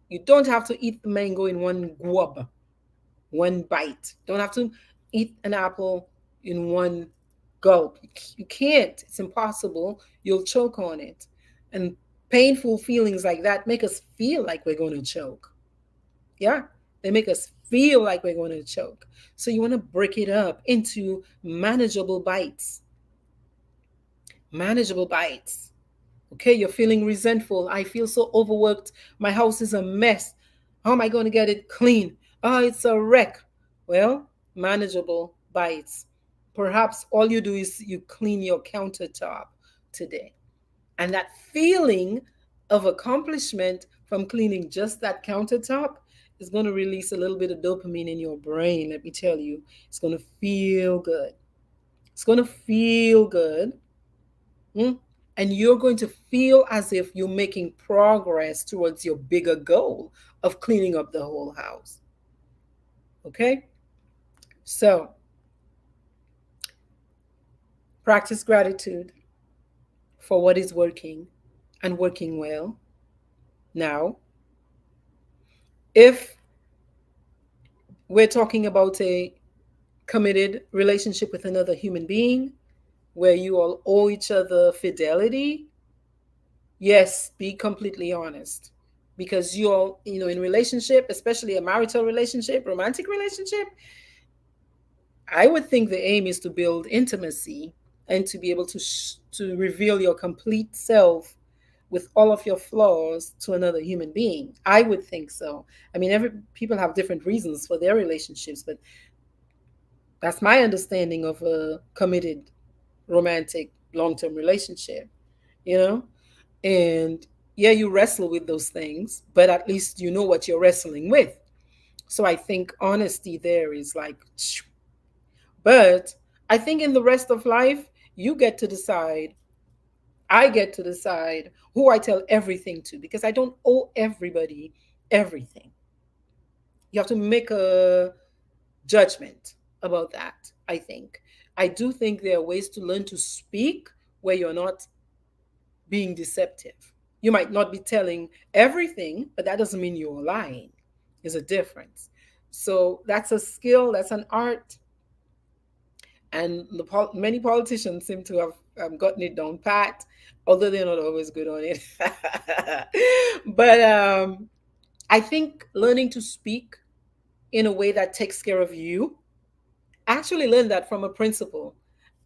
S1: You don't have to eat the mango in one gwab, one bite. Don't have to eat an apple in one gulp. You can't. It's impossible. You'll choke on it. And painful feelings like that make us feel like we're going to choke. Yeah, they make us feel like we're going to choke. So you want to break it up into manageable bites. Manageable bites. Okay, you're feeling resentful. I feel so overworked. My house is a mess. How am I going to get it clean? Oh, it's a wreck. Well, manageable bites. Perhaps all you do is you clean your countertop today. And that feeling of accomplishment from cleaning just that countertop is going to release a little bit of dopamine in your brain. Let me tell you, it's going to feel good. It's going to feel good. Mm? And you're going to feel as if you're making progress towards your bigger goal of cleaning up the whole house. Okay? So, practice gratitude for what is working and working well. Now, if we're talking about a committed relationship with another human being where you all owe each other fidelity, yes, be completely honest. Because you all, in relationship, especially a marital relationship, romantic relationship, I would think the aim is to build intimacy and to be able to reveal your complete self with all of your flaws to another human being. I would think so. I mean, every people have different reasons for their relationships, but that's my understanding of a committed romantic long-term relationship, you know? And yeah, you wrestle with those things, but at least you know what you're wrestling with. So I think honesty there is like, but I think in the rest of life, you get to decide, I get to decide who I tell everything to, because I don't owe everybody everything. You have to make a judgment about that, I think. I do think there are ways to learn to speak where you're not being deceptive. You might not be telling everything, but that doesn't mean you're lying. There's a difference. So that's a skill, that's an art. And many politicians seem to have gotten it down pat, although they're not always good on it. But I think learning to speak in a way that takes care of you. I actually learned that from a principal.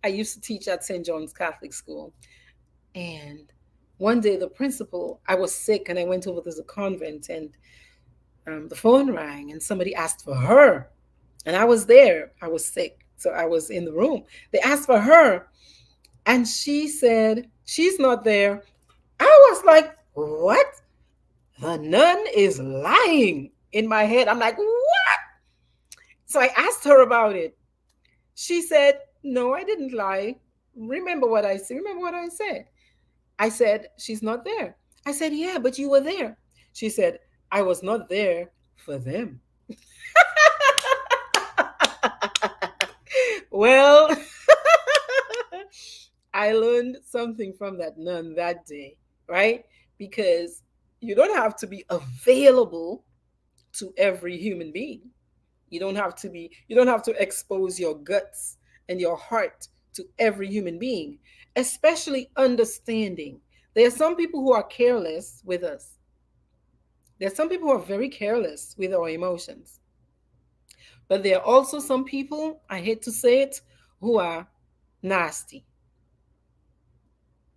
S1: I used to teach at St. John's Catholic School. And one day, the principal, I was sick and I went over to the convent, and the phone rang and somebody asked for her. And I was there. I was sick. So I was in the room. They asked for her. And she said, she's not there. I was like, what? The nun is lying in my head. I'm like, what? So I asked her about it. She said, no, I didn't lie. Remember what I said? Remember what I said? I said, she's not there. I said, yeah, but you were there. She said, I was not there for them. Well, I learned something from that nun that day, right? Because you don't have to be available to every human being. You don't have to expose your guts and your heart to every human being, especially understanding. There are some people who are careless with us. There are some people who are very careless with our emotions. But there are also some people, I hate to say it, who are nasty.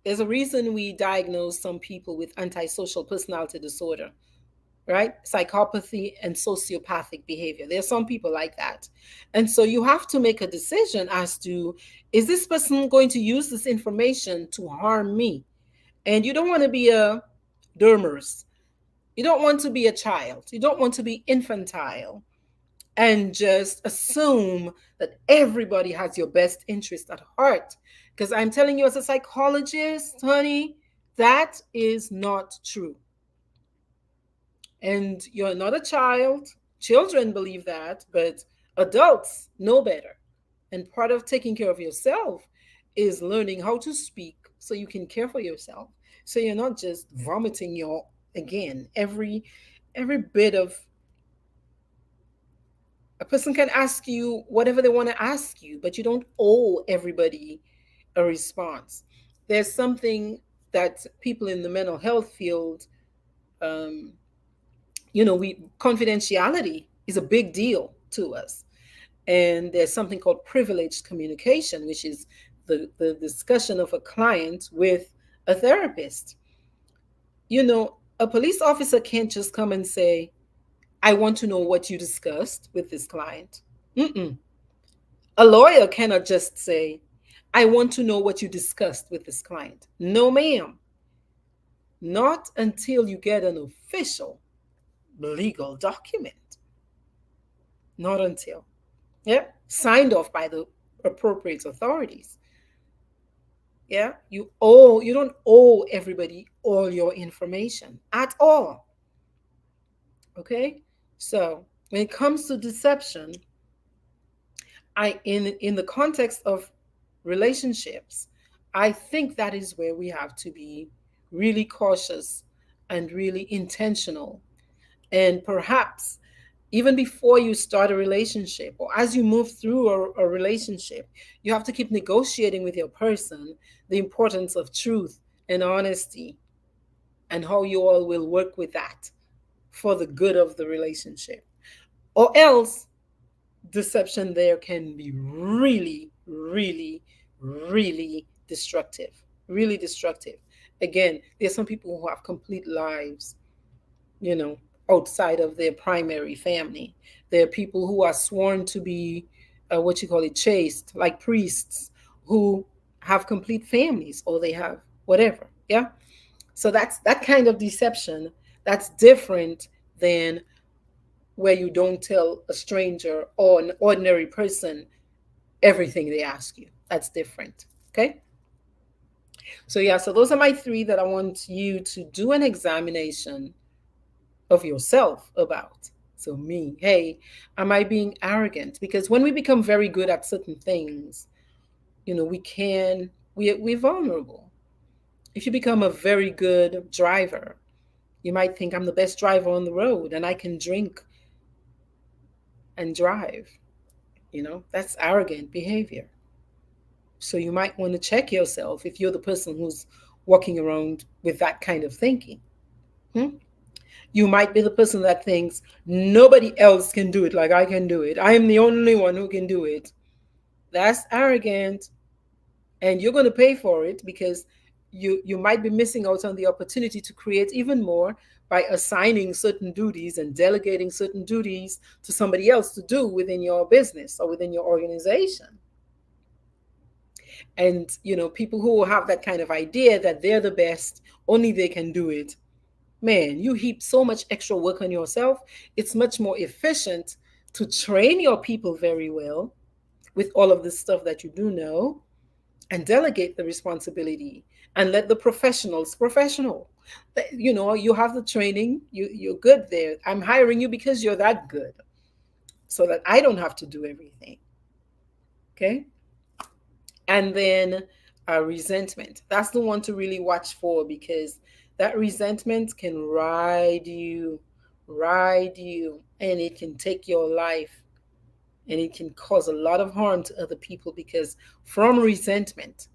S1: There's a reason we diagnose some people with antisocial personality disorder, right? Psychopathy and sociopathic behavior. There are some people like that. And so you have to make a decision as to, is this person going to use this information to harm me? And you don't want to be a dermers. You don't want to be a child. You don't want to be infantile and just assume that everybody has your best interest at heart. Because I'm telling you, as a psychologist, honey, that is not true. And you're not a child. Children believe that, but adults know better. And part of taking care of yourself is learning how to speak so you can care for yourself. So you're not just vomiting your, again, every bit of, a person can ask you whatever they want to ask you, but you don't owe everybody a response. There's something that people in the mental health field, um, we confidentiality is a big deal to us. And there's something called privileged communication, which is the discussion of a client with a therapist. A police officer can't just come and say, I want to know what you discussed with this client. Mm-mm. A lawyer cannot just say, I want to know what you discussed with this client. No, ma'am. Not until you get an official legal document. Not until. Yeah. Signed off by the appropriate authorities. Yeah. You don't owe everybody all your information at all. Okay. So when it comes to deception, in the context of relationships, I think that is where we have to be really cautious and really intentional. And perhaps even before you start a relationship or as you move through a relationship, you have to keep negotiating with your person the importance of truth and honesty and how you all will work with that for the good of the relationship. Or else deception there can be really, really, really destructive. Really destructive. Again, there's some people who have complete lives, you know, outside of their primary family. There are people who are sworn to be, what you call it, chaste, like priests, who have complete families or they have whatever. Yeah. So that's that kind of deception. That's different than where you don't tell a stranger or an ordinary person everything they ask you. That's different. Okay. So, yeah, so those are my three that I want you to do an examination of yourself about. So, me, hey, am I being arrogant? Because when we become very good at certain things, we're vulnerable. If you become a very good driver, you might think I'm the best driver on the road and I can drink and drive. That's arrogant behavior. So you might want to check yourself if you're the person who's walking around with that kind of thinking. Hmm? You might be the person that thinks nobody else can do it like I can do it. I am the only one who can do it. That's arrogant, and you're going to pay for it because you might be missing out on the opportunity to create even more by assigning certain duties and delegating certain duties to somebody else to do within your business or within your organization. And people who have that kind of idea that they're the best, only they can do it, man, you heap so much extra work on yourself. It's much more efficient to train your people very well with all of this stuff that you do know, and delegate the responsibility and let the professionals professional. You have the training, you're good there. I'm hiring you because you're that good, so that I don't have to do everything. Okay. And then resentment, that's the one to really watch for, because that resentment can ride you, and it can take your life, and it can cause a lot of harm to other people, because from resentment,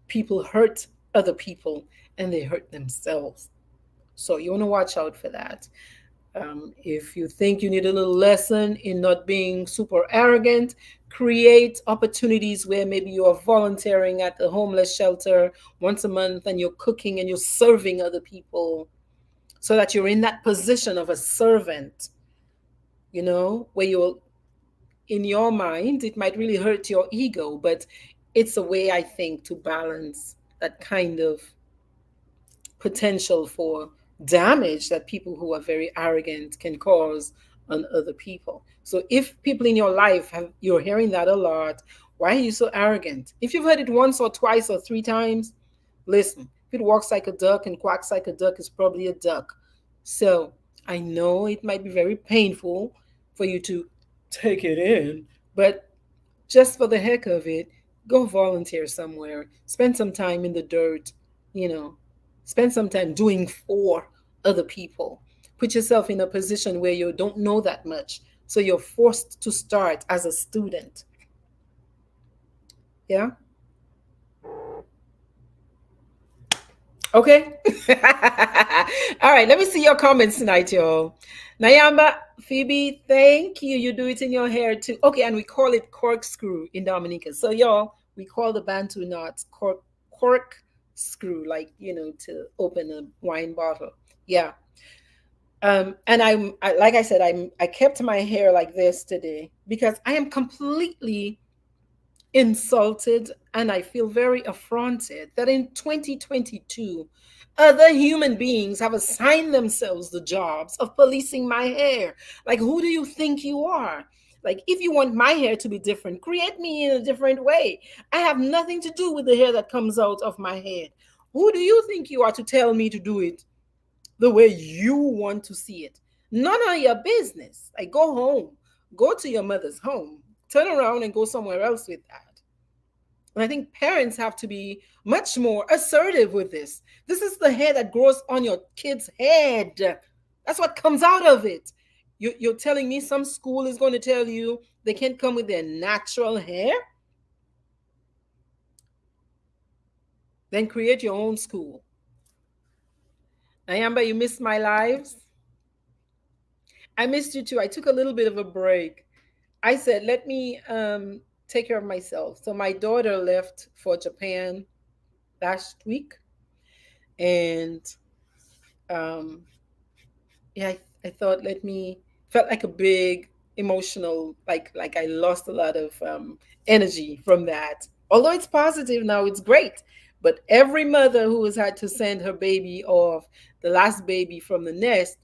S1: people hurt other people and they hurt themselves. So you want to watch out for that. If you think you need a little lesson in not being super arrogant, create opportunities where maybe you are volunteering at the homeless shelter once a month, and you're cooking and you're serving other people, so that you're in that position of a servant, where you're, in your mind, it might really hurt your ego, but it's a way, I think, to balance that kind of potential for damage that people who are very arrogant can cause on other people. So if people in your life you're hearing that a lot, why are you so arrogant? If you've heard it once or twice or three times, listen, if it walks like a duck and quacks like a duck, it's probably a duck. So I know it might be very painful for you to take it in, but just for the heck of it, go volunteer somewhere. Spend some time in the dirt, you know, spend some time doing for other people. Put yourself in a position where you don't know that much. So you're forced to start as a student. Yeah. Okay. All right. Let me see your comments tonight, y'all. Nayamba, Phoebe, thank you. You do it in your hair too. Okay, and we call it corkscrew in Dominica. So y'all, we call the Bantu knots corkscrew, like to open a wine bottle. Yeah. And like I said, I kept my hair like this today because I am completely insulted, and I feel very affronted that in 2022, other human beings have assigned themselves the jobs of policing my hair. Like, who do you think you are? Like, if you want my hair to be different, create me in a different way. I have nothing to do with the hair that comes out of my head. Who do you think you are to tell me to do it the way you want to see it? None of your business. Like, go home, go to your mother's home, turn around and go somewhere else with that. And I think parents have to be much more assertive with this. This is the hair that grows on your kid's head. That's what comes out of it. You're telling me some school is going to tell you they can't come with their natural hair? Then create your own school. Ayamba, you missed my lives? I missed you too. I took a little bit of a break. I said, let me take care of myself. So my daughter left for Japan last week, and um, yeah, I thought, let me, felt like a big emotional, like I lost a lot of energy from that. Although it's positive now, it's great. But every mother who has had to send her baby off, the last baby from the nest,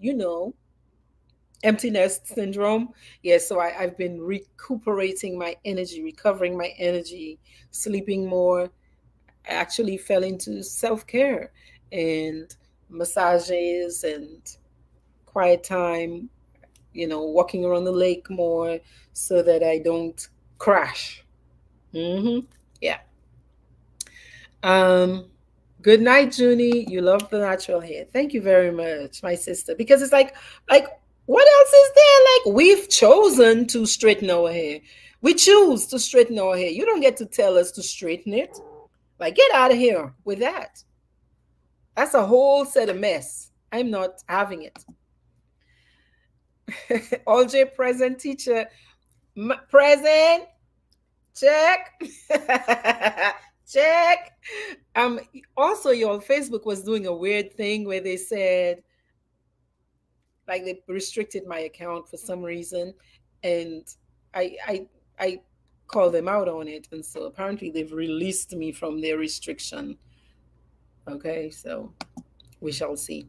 S1: empty nest syndrome. Yeah, so I've been recuperating my energy, recovering my energy, sleeping more. I actually fell into self-care and massages and quiet time, walking around the lake more so that I don't crash. Yeah. Um, Good night, Junie. You love the natural hair. Thank you very much, my sister. Because it's like, what else is there? Like, we've chosen to straighten our hair. We choose to straighten our hair. You don't get to tell us to straighten it. Like, get out of here with that. That's a whole set of mess. I'm not having it. All J present teacher. Present. Check. Check. Um, Also, your Facebook was doing a weird thing where they said, like, they restricted my account for some reason, and I called them out on it, and so apparently they've released me from their restriction. Okay, so we shall see.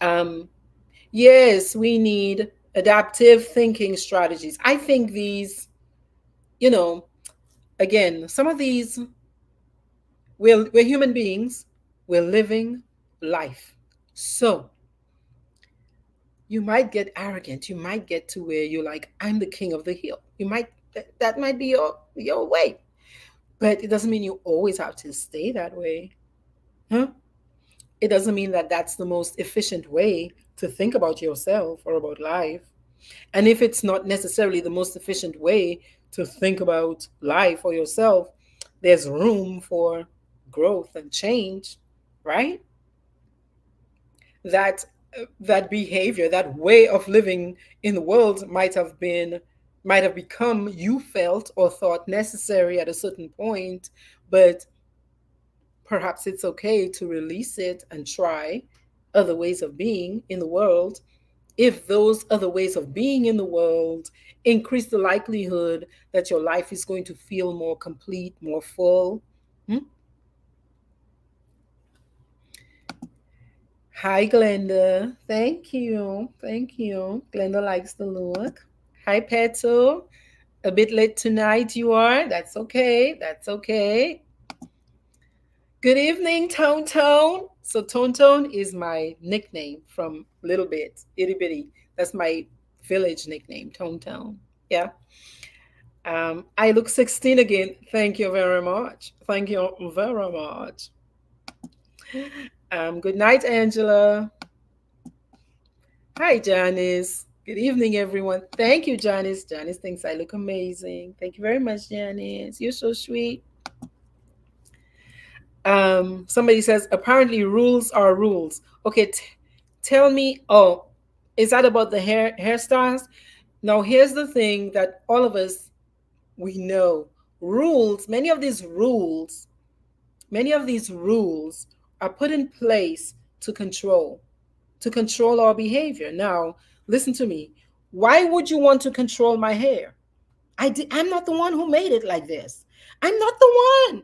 S1: Um, yes, we need adaptive thinking strategies. I think these, you know, again, some of these, we're human beings, we're living life. So you might get arrogant. You might get to where you're like, I'm the king of the hill. You might, that might be your way, but it doesn't mean you always have to stay that way. Huh? It doesn't mean that that's the most efficient way to think about yourself or about life. And if it's not necessarily the most efficient way to think about life or yourself, there's room for growth and change, right? That that behavior, that way of living in the world might have become, you felt or thought, necessary at a certain point, but perhaps it's okay to release it and try other ways of being in the world, if those other ways of being in the world increase the likelihood that your life is going to feel more complete, more full. Hmm? Hi, Glenda. Thank you. Thank you. Glenda likes the look. Hi, Peto. A bit late tonight, you are. That's okay. That's okay. Good evening, Tone Tone. So, Tone Tone is my nickname from Little Bit, Itty Bitty. That's my village nickname, Tone Tone. Yeah. I look 16 again. Thank you very much. Thank you very much. Good night, Angela. Hi, Janice. Good evening, everyone. Thank you, Janice. Janice thinks I look amazing. Thank you very much, Janice. You're so sweet. Somebody says, apparently rules are rules. Okay, tell me. Oh, is that about the hairstyles? Now, here's the thing that all of us, we know. Rules, many of these rules are put in place to control our behavior. Now, listen to me. Why would you want to control my hair? I'm not the one who made it like this. I'm not the one.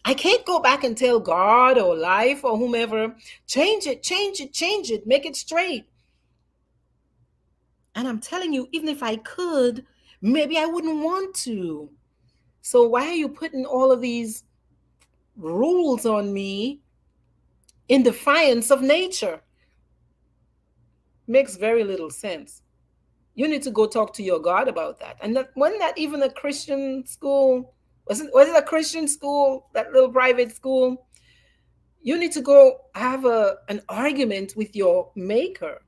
S1: I can't go back and tell God or life or whomever, change it, change it, change it, make it straight. And I'm telling you, even if I could, maybe I wouldn't want to. So why are you putting all of these rules on me in defiance of nature? Makes very little sense. You need to go talk to your God about that. And that, wasn't that even a Christian school? Was it a Christian school, that little private school? You need to go have an argument with your maker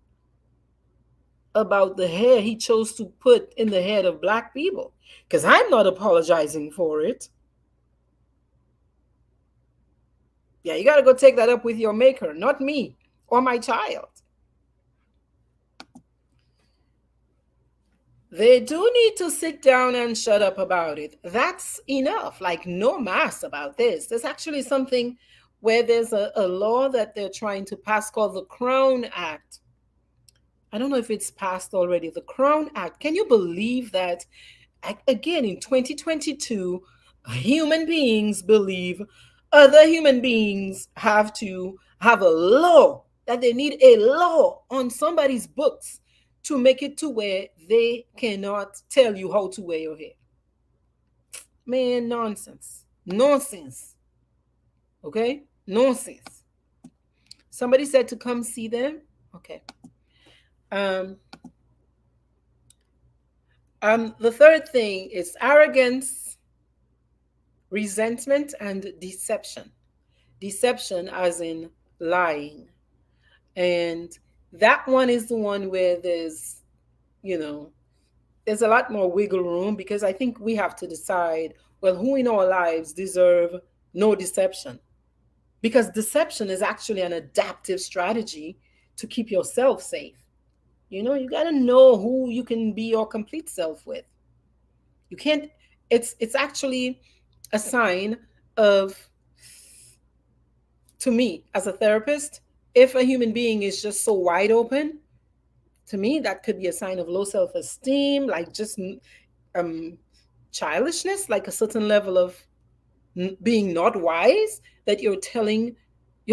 S1: about the hair he chose to put in the head of black people. Because I'm not apologizing for it. Yeah, you got to go take that up with your maker, not me or my child. They do need to sit down and shut up about it. That's enough. Like, no mass about this. There's actually something where there's a law that they're trying to pass called the Crown Act. I don't know if it's passed already. The Crown Act. Can you believe that? Again, in 2022, human beings believe other human beings have to have a law, that they need a law on somebody's books to make it to where they cannot tell you how to wear your hair. Man, nonsense. Nonsense. Okay? Nonsense. Somebody said to come see them. Okay. Um, the third thing is arrogance, resentment, and deception. Deception, as in lying. And that one is the one where there's you know, there's a lot more wiggle room because I think we have to decide, well, who in our lives deserve no deception? Because deception is actually an adaptive strategy to keep yourself safe. You got to know who you can be your complete self with. You can't, it's actually a sign of, to me as a therapist, if a human being is just so wide open, to me that could be a sign of low self-esteem, like just um childishness, like a certain level of being not wise, that you'll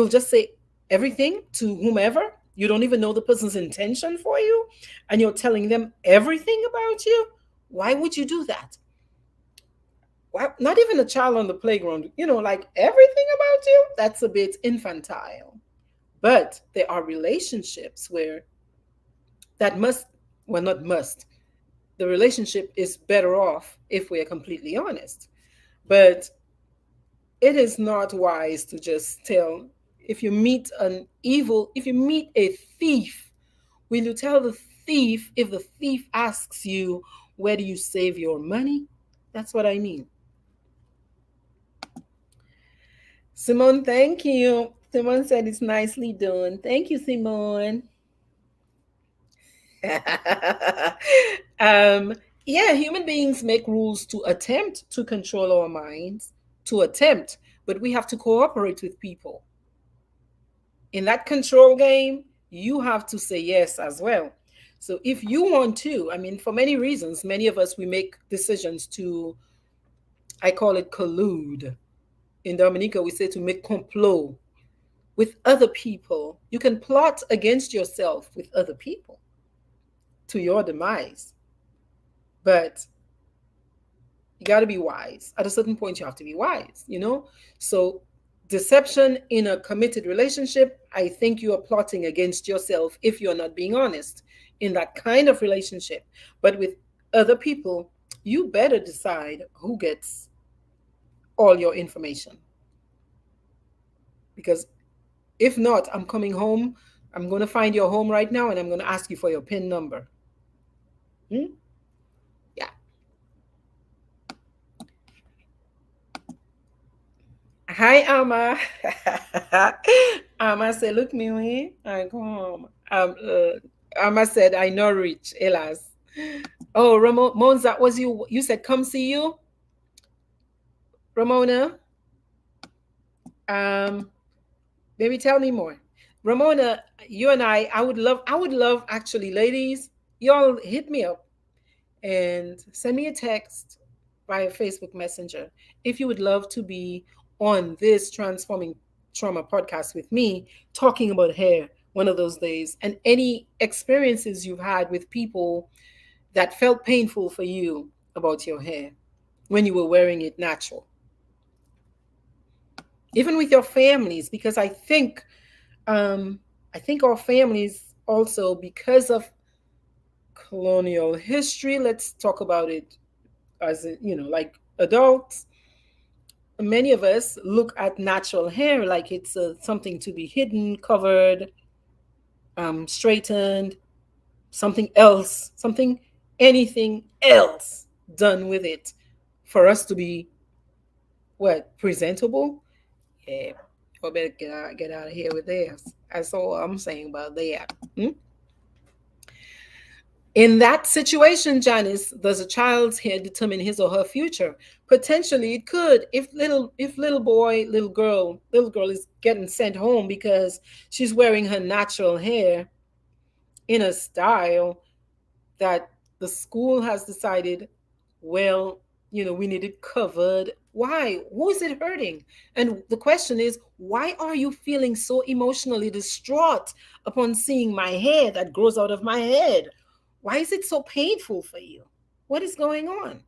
S1: just say everything to whomever. You don't even know the person's intention for you, and you're telling them everything about you. Why would you do that? Why, not even a child on the playground, like everything about you? That's a bit infantile. But there are relationships where that must, well, not must, the relationship is better off if we are completely honest. But it is not wise to just tell, if you meet a thief, will you tell the thief if the thief asks you, where do you save your money? That's what I mean. Simone, thank you. Simone said it's nicely done. Thank you, Simone. um, yeah, human beings make rules to attempt to control our minds, to attempt, but we have to cooperate with people. In that control game, you have to say yes as well. So if you want to, I mean, for many reasons, many of us, we make decisions to, I call it collude. In Dominica, we say to make complot with other people. You can plot against yourself with other people to your demise. But you got to be wise. At a certain point, you have to be wise. So, deception in a committed relationship, I think you are plotting against yourself if you're not being honest in that kind of relationship. But with other people, you better decide who gets all your information. Because if not, I'm coming home. I'm going to find your home right now and I'm going to ask you for your PIN number. Hmm? Yeah. Hi, Amma. Amma said, look me way. I come home. Amma said, I know rich, Elas. Oh, Ramon, that was you. You said, come see you, Ramona. Um, Maybe tell me more. Ramona, you and I would love actually, ladies, y'all hit me up and send me a text via Facebook Messenger if you would love to be on this Transforming Trauma podcast with me, talking about hair one of those days, and any experiences you've had with people that felt painful for you about your hair when you were wearing it natural, even with your families, because I think our families also, because of colonial history, let's talk about it as like adults, many of us look at natural hair like it's something to be hidden, covered, straightened, anything else done with it for us to be what, presentable. Yeah, I better get out of here with this. That's all I'm saying about that. Hmm? In that situation, Janice, does a child's hair determine his or her future? Potentially it could. If little girl is getting sent home because she's wearing her natural hair in a style that the school has decided, well, we need it covered. Why? Who is it hurting? And the question is, why are you feeling so emotionally distraught upon seeing my hair that grows out of my head? Why is it so painful for you? What is going on?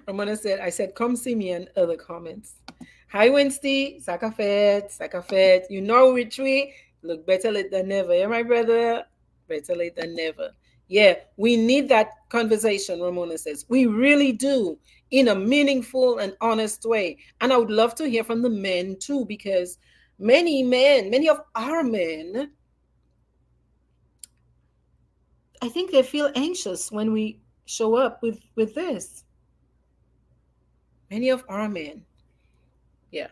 S1: Ramona said, I said, come see me, and other comments. Hi, Wednesday. Sakafet, Sakafet. You know, retreat. Look, better late than never. Yeah, my brother. Better late than never. Yeah, we need that conversation, Ramona says. We really do, in a meaningful and honest way. And I would love to hear from the men too, because Many men, many of our men, I think they feel anxious when we show up with this. Many of our men. Yeah.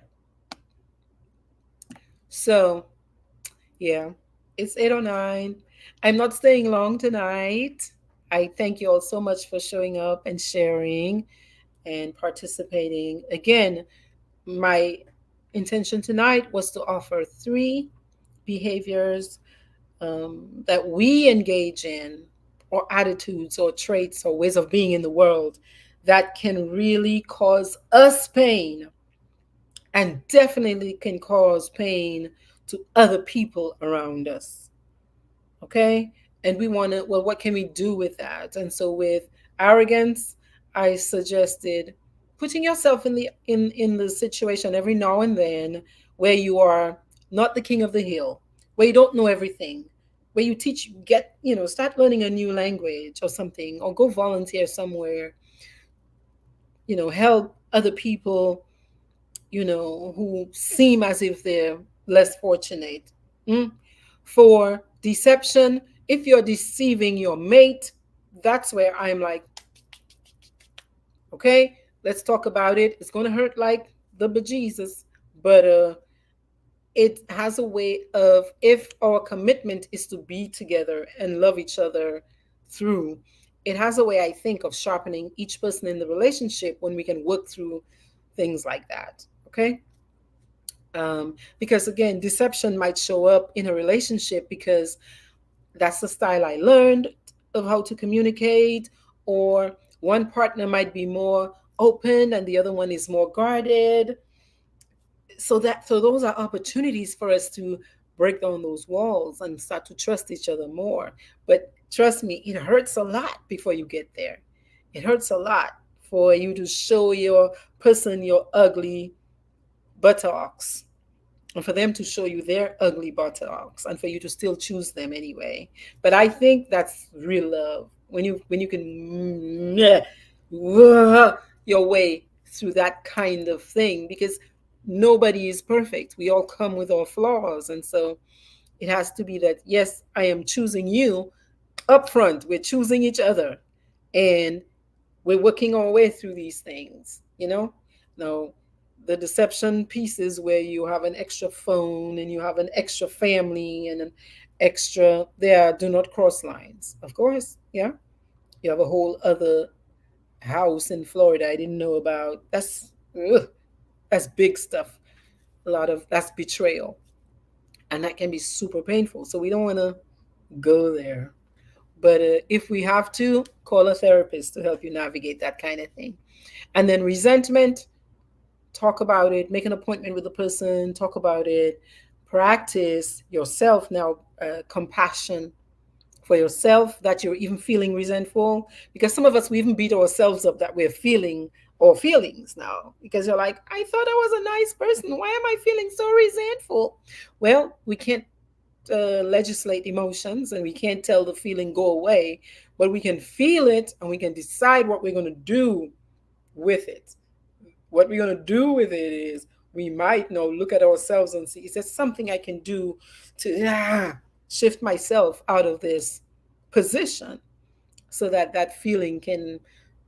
S1: So, yeah, it's 8:09. I'm not staying long tonight. I thank you all so much for showing up and sharing and participating. Again, my intention tonight was to offer three behaviors that we engage in, or attitudes, or traits, or ways of being in the world that can really cause us pain, and definitely can cause pain to other people around us. Okay. And we want to, well, what can we do with that? And so with arrogance, I suggested putting yourself in the situation every now and then where you are not the king of the hill, where you don't know everything, where you teach, get, start learning a new language or something, or go volunteer somewhere, help other people, who seem as if they're less fortunate. Mm? For deception, if you're deceiving your mate, that's where I'm like, okay, let's talk about it. It's going to hurt like the bejesus, but it has a way of, if our commitment is to be together and love each other through, it has a way, I think, of sharpening each person in the relationship when we can work through things like that. Okay. Because again, deception might show up in a relationship because that's the style I learned of how to communicate, or one partner might be more open and the other one is more guarded. So those are opportunities for us to break down those walls and start to trust each other more. But trust me, it hurts a lot before you get there. It hurts a lot for you to show your person your ugly buttocks, and for them to show you their ugly buttocks, and for you to still choose them anyway. But I think that's real love, when you can your way through that kind of thing, because nobody is perfect. We all come with our flaws, and so it has to be that, yes, I am choosing you up front. We're choosing each other, and we're working our way through these things. Now, the deception pieces where you have an extra phone and you have an extra family and an extra, there, do not cross lines, of course. Yeah. You have a whole other house in Florida I didn't know about. Ugh, that's big stuff. A lot of that's betrayal, and that can be super painful, so we don't want to go there. But if we have to, call a therapist to help you navigate that kind of thing. And then resentment, talk about it, make an appointment with the person, talk about it, practice yourself now, compassion for yourself, that you're even feeling resentful. Because some of us, we even beat ourselves up that we're feeling our feelings now, because you're like, I thought I was a nice person. Why am I feeling so resentful? Well, we can't legislate emotions, and we can't tell the feeling go away, but we can feel it and we can decide what we're going to do with it. What we're going to do with it is, we might look at ourselves and see, is there something I can do to shift myself out of this position, so that that feeling can,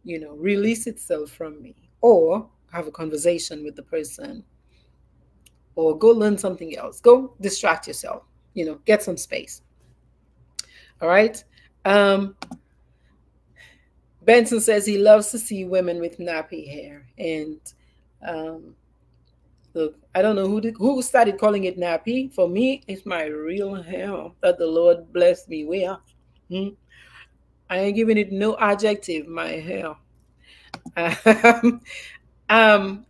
S1: release itself from me, or have a conversation with the person, or go learn something else, go distract yourself, get some space. All right. um Benson says he loves to see women with nappy hair. And um look, I don't know who started calling it nappy. For me, it's my real hair that the Lord blessed me with. Hmm? I ain't giving it no adjective, my hair. um,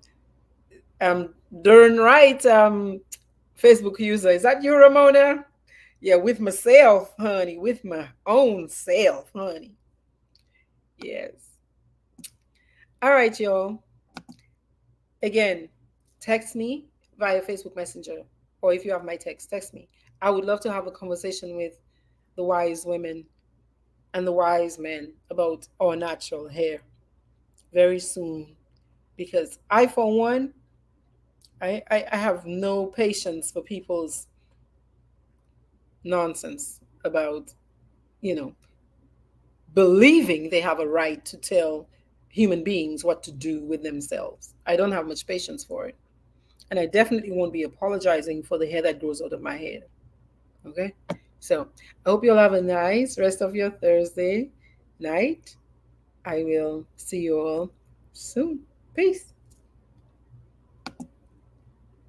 S1: um, darn right, Facebook user. Is that you, Ramona? Yeah, with myself, honey. With my own self, honey. Yes. All right, y'all. Again, text me via Facebook Messenger, or if you have my text me. I would love to have a conversation with the wise women and the wise men about our natural hair very soon, because I, for one, I have no patience for people's nonsense about, you know, believing they have a right to tell human beings what to do with themselves. I don't have much patience for it. And I definitely won't be apologizing for the hair that grows out of my head. Okay? So I hope you'll have a nice rest of your Thursday night. I will see you all soon. Peace.